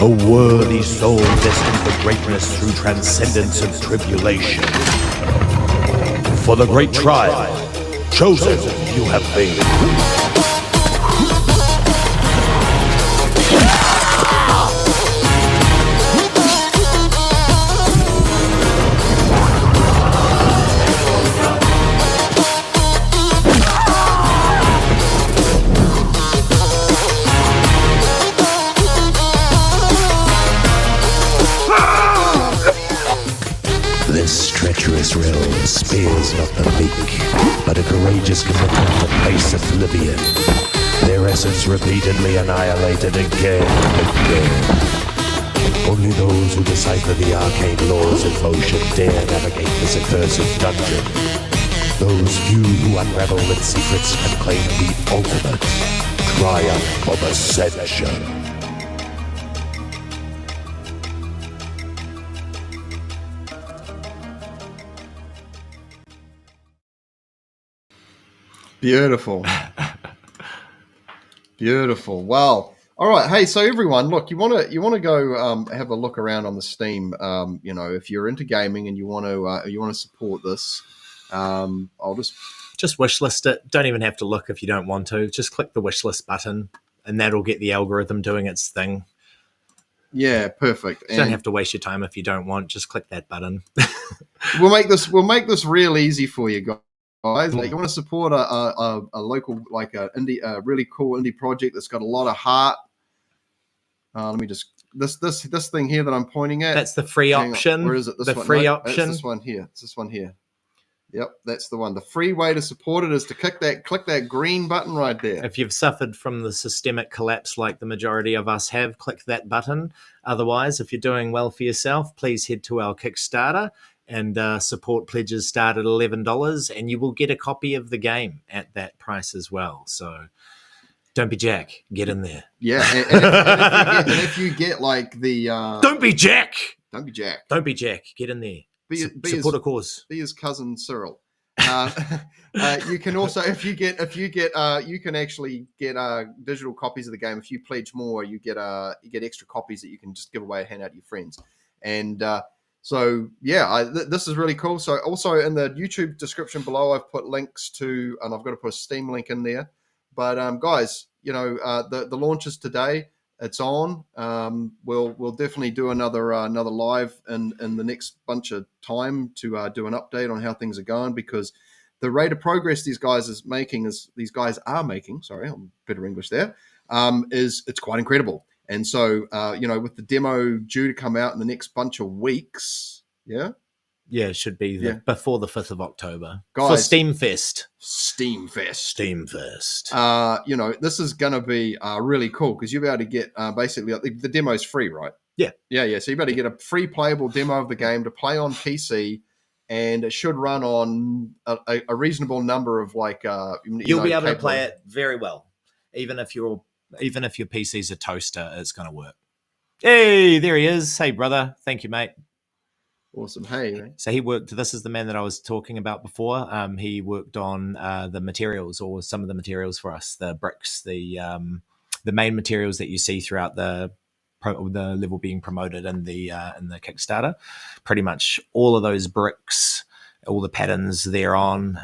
A worthy soul destined for greatness through transcendence and tribulation. For the great trial, chosen you have been. This treacherous realm spares not the meek, but a courageous commitment to face oblivion. Their essence repeatedly annihilated again and again. Only those who decipher the arcane laws in motion dare navigate this accursed dungeon. Those few who unravel its secrets can claim the ultimate triumph of Ascension. Beautiful. Beautiful. Wow. All right. Hey, so everyone, look, you want to go have a look around on the Steam. If you're into gaming and you want to support this, I'll just wishlist it. Don't even have to look if you don't want to. Just click the wishlist button, and that'll get the algorithm doing its thing. Yeah, perfect. You don't have to waste your time if you don't want. Just click that button. We'll make this real easy for you guys. Like, you want to support a local, like a really cool indie project that's got a lot of heart. Let me just this thing here that I'm pointing at. That's the free option. Where is it? This one? Free no, option. It's this one here. It's this one here. Yep, that's the one. The free way to support it is to click that green button right there. If you've suffered from the systemic collapse like the majority of us have, click that button. Otherwise, if you're doing well for yourself, please head to our Kickstarter, and support pledges start at $11, and you will get a copy of the game at that price as well. So don't be Jack. Get in there. Yeah, and if you get like the don't be Jack. Don't be Jack. Don't be Jack. Get in there. Support a cause. Be his cousin Cyril. You can also, if you get, you can actually get digital copies of the game. If you pledge more, you get extra copies that you can just give away and hand out to your friends. And so yeah, this is really cool. So also in the YouTube description below, I've put links to, and I've got to put a Steam link in there. But guys, the launch is today. It's on. We'll definitely do another live in the next bunch of time to do an update on how things are going, because the rate of progress these guys are making, sorry, I'm better English there, it's quite incredible. And so with the demo due to come out in the next bunch of weeks, yeah, it should be before the 5th of October, guys, for Steamfest. This is going to be really cool, because you'll be able to get basically the demo's free, right? Yeah. So you better get a free playable demo of the game to play on PC, and it should run on a reasonable number of you'll be able to play it very well, even if your PC's a toaster. It's going to work. Hey, there he is. Hey, brother. Thank you, mate. Awesome. Hey. So he worked. This is the man that I was talking about before. He worked on the materials, or some of the materials for us, the bricks, the main materials that you see throughout the level being promoted in the Kickstarter. Pretty much all of those bricks, all the patterns thereon,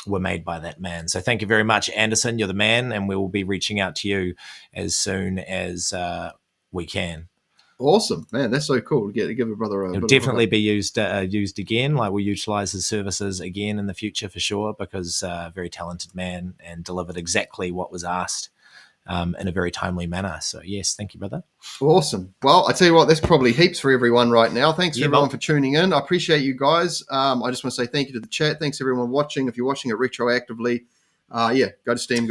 were made by that man. So thank you very much, Anderson. You're the man, and we will be reaching out to you as soon as we can. Awesome, man! That's so cool. Give a brother a. It'll definitely be used again. Like, we'll utilize his services again in the future for sure, because very talented man and delivered exactly what was asked in a very timely manner. So yes, thank you, brother. Awesome. Well, I tell you what, there's probably heaps for everyone right now. Thanks everyone for tuning in. I appreciate you guys. I just want to say thank you to the chat. Thanks everyone watching. If you're watching it retroactively, go to Steam.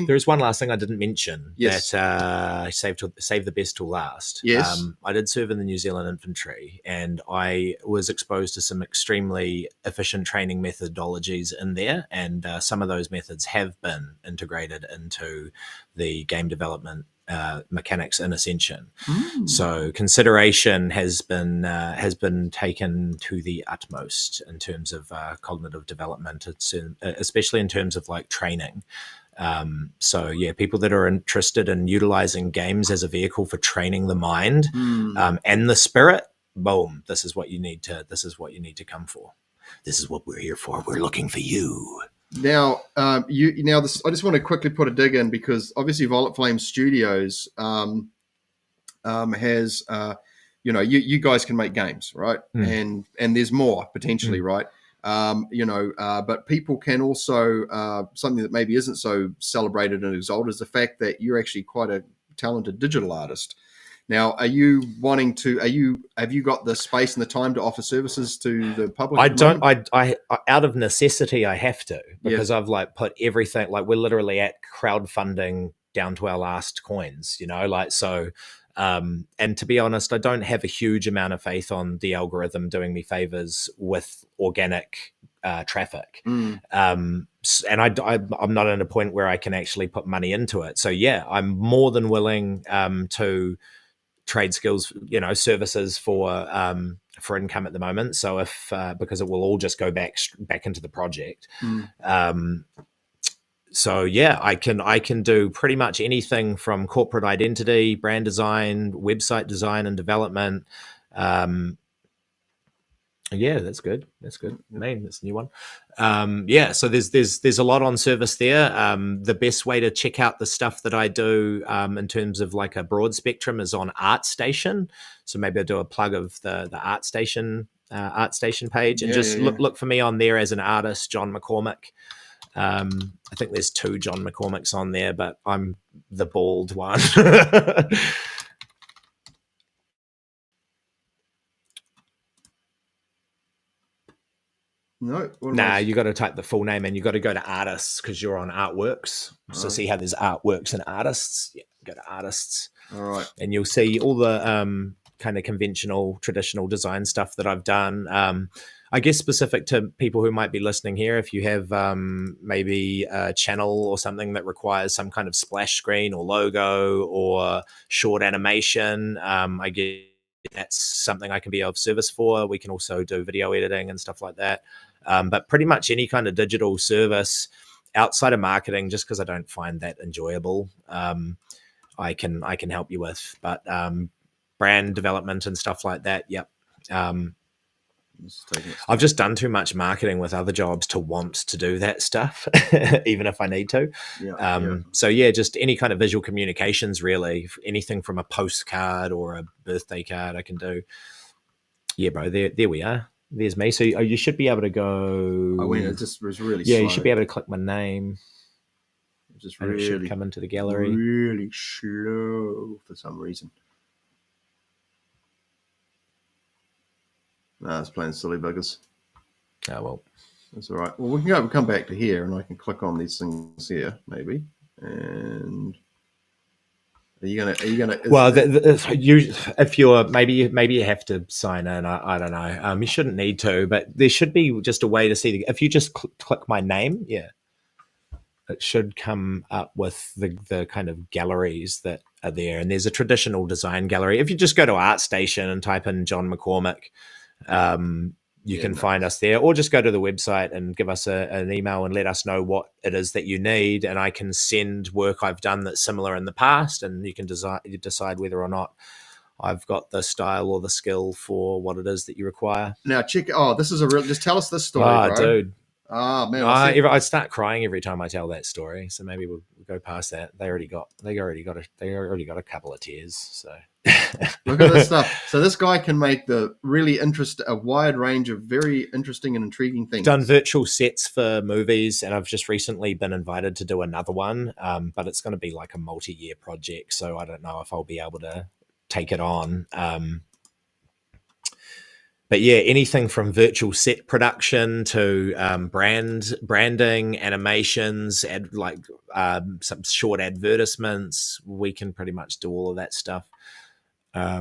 There's one last thing I didn't mention. Yes. That I saved the best till last. Yes. I did serve in the New Zealand Infantry, and I was exposed to some extremely efficient training methodologies in there, and some of those methods have been integrated into the game development mechanics in Ascension. So consideration has been taken to the utmost in terms of cognitive development, especially in terms of like training. So yeah, people that are interested in utilizing games as a vehicle for training the mind and the spirit, boom, this is what you need to come for. This is what we're here for. We're looking for you. Now, I just want to quickly put a dig in, because obviously Violet Flame Studios has, you guys can make games, right? And there's more potentially, right? But people can also, something that maybe isn't so celebrated and exalted is the fact that you're actually quite a talented digital artist. Now, have you got the space and the time to offer services to the public? I don't. I out of necessity, I have to, because I've put everything, we're literally at crowdfunding down to our last coins, so. And to be honest, I don't have a huge amount of faith on the algorithm doing me favors with organic traffic. And I'm not at a point where I can actually put money into it. So yeah, I'm more than willing to trade skills, services for income at the moment. So if because it will all just go back into the project. So yeah, I can do pretty much anything from corporate identity, brand design, website design and development. Yeah, that's good. That's good. Name, that's a new one. Yeah, so there's a lot on service there. The best way to check out the stuff that I do in terms of like a broad spectrum is on ArtStation. So maybe I'll do a plug of the ArtStation page, and look for me on there as an artist, John McCormick. I think there's 2 John McCormicks on there, but I'm the bald one. Nah, you got to type the full name and you got to go to artists because you're on artworks. So see how there's artworks and artists. Yeah, go to artists. All right, and you'll see all the kind of conventional, traditional design stuff that I've done. I guess specific to people who might be listening here, if you have maybe a channel or something that requires some kind of splash screen or logo or short animation, I guess that's something I can be of service for. We can also do video editing and stuff like that. But pretty much any kind of digital service outside of marketing, just because I don't find that enjoyable, I can help you with. But brand development and stuff like that, yep. I've just done too much marketing with other jobs to want to do that stuff, even if I need to. So yeah, just any kind of visual communications, really. Anything from a postcard or a birthday card I can do. Yeah, bro, there we are. There's me. So you should be able to go. I went. It just was really slow. You should be able to click my name. Just and it should come into the gallery. Really slow for some reason. No, it's playing silly buggers. Oh well, that's all right. Well, we can come back to here, and I can click on these things here, maybe. And are you gonna? Well, if you're maybe you have to sign in. I don't know. You shouldn't need to, but there should be just a way to see if you just click my name. Yeah, it should come up with the kind of galleries that are there, and there's a traditional design gallery. If you just go to ArtStation and type in John McCormick, you can find us there, or just go to the website and give us an email and let us know what it is that you need, and I can send work I've done that's similar in the past, and you can decide whether or not I've got the style or the skill for what it is that you require. Now check. Oh, this is a real. Just tell us this story, bro. Dude. Oh man, I start crying every time I tell that story. So maybe we'll go past that. They already got a couple of tears. So look at this stuff. So this guy can make a wide range of very interesting and intriguing things. Done virtual sets for movies, and I've just recently been invited to do another one. But it's going to be like a multi-year project, so I don't know if I'll be able to take it on. But yeah, anything from virtual set production to branding, animations, some short advertisements, we can pretty much do all of that stuff. Yeah,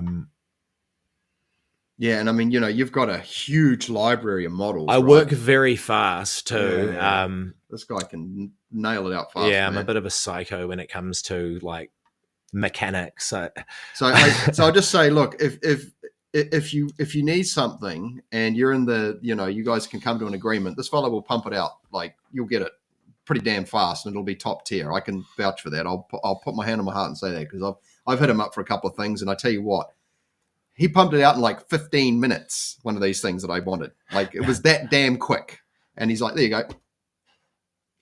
and I mean, you've got a huge library of models. I work very fast too. Yeah. This guy can nail it out fast. Yeah, I'm a bit of a psycho when it comes to like mechanics. So I'll just say, look, if you need something and you're in the, you guys can come to an agreement, this fellow will pump it out. Like, you'll get it pretty damn fast and it'll be top tier. I can vouch for that. I'll put my hand on my heart and say that, because I've hit him up for a couple of things, and I tell you what, he pumped it out in like 15 minutes. One of these things that I wanted, like, it was that damn quick. And he's like, there you go.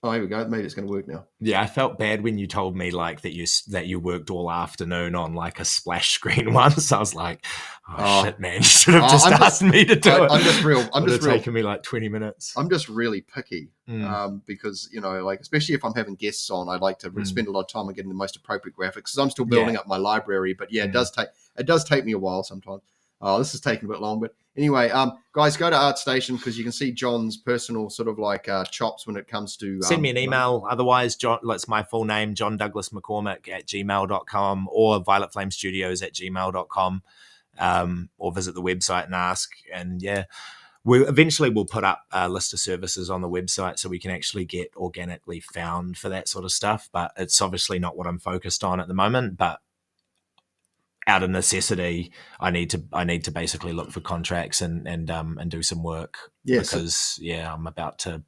Oh, here we go. Maybe it's going to work now. Yeah, I felt bad when you told me like that you worked all afternoon on like a splash screen once. I was like, oh shit, man, you should have just asked me to do it. I'm just real. Taken me like 20 minutes. I'm just really picky because, like, especially if I'm having guests on, I like to spend a lot of time on getting the most appropriate graphics, because I'm still building up my library. But yeah, it does take me a while sometimes. Oh, this is taking a bit long, but anyway, guys, go to ArtStation, because you can see John's personal sort of like chops when it comes to... Send me an email. Otherwise, John, that's my full name, John Douglas McCormick @gmail.com, or violetflamestudios@gmail.com, or visit the website and ask. And yeah, we'll put up a list of services on the website so we can actually get organically found for that sort of stuff. But it's obviously not what I'm focused on at the moment, but out of necessity, I need to basically look for contracts and do some work. Yes. Because I'm about to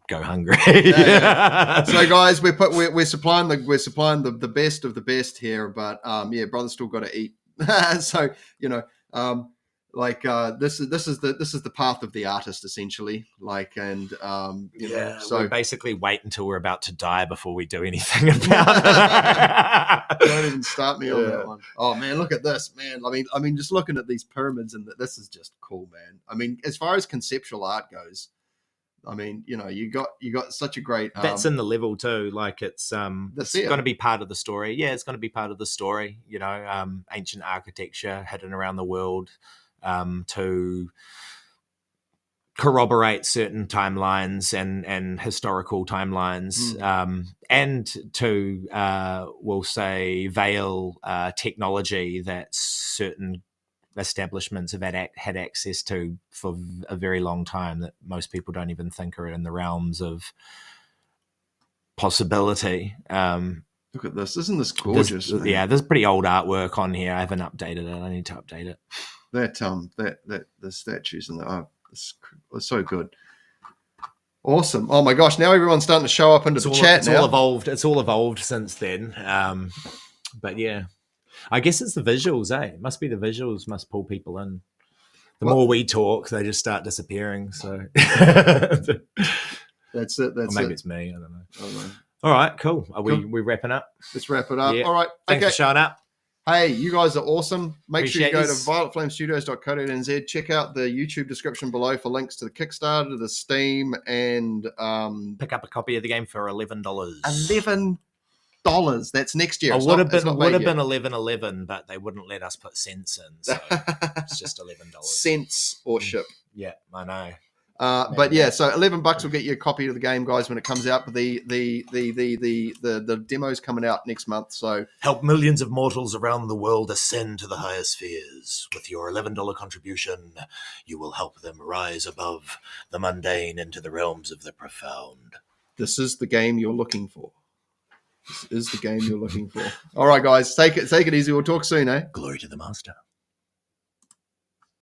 go hungry. Yeah. So guys, we're supplying the best of the best here, but brother's still got to eat. So this is the path of the artist essentially. So we basically wait until we're about to die before we do anything about it. Don't even start me on that one. Oh man, look at this, man. I mean, just looking at these pyramids and this is just cool, man. I mean, as far as conceptual art goes, I mean, you got such a great. That's in the level too. Like it's going to be part of the story. Yeah, it's going to be part of the story. Ancient architecture hidden around the world to corroborate certain timelines and historical timelines, and to we'll say veil technology that certain establishments have had access to for a very long time that most people don't even think are in the realms of possibility. Look at this. Isn't this gorgeous? There's pretty old artwork on here. I haven't updated it. I need to update it. The statues and it's so good. Awesome. Oh my gosh, now everyone's starting to show up into the chat. It's all evolved since then. But yeah. I guess it's the visuals, eh? It must be the visuals must pull people in. The more we talk, they just start disappearing. So that's it. Or maybe it's me. I don't know. All right, cool. Are we wrapping up? Let's wrap it up. Yeah. All right. Thanks for showing up. Hey, you guys are awesome. Make Appreciate sure you go to violetflamestudios.co.nz. Check out the YouTube description below for links to the Kickstarter, the Steam, and pick up a copy of the game for $11. $11. That's next year. It would have been $11.11, but they wouldn't let us put cents in, so it's just $11. Cents or ship. Yeah, I know. But yeah, so $11 will get you a copy of the game, guys, when it comes out. But the demo's coming out next month. So help millions of mortals around the world ascend to the higher spheres. With your $11 contribution, you will help them rise above the mundane into the realms of the profound. This is the game you're looking for. This is the game you're looking for. All right, guys, take it easy. We'll talk soon, eh? Glory to the master.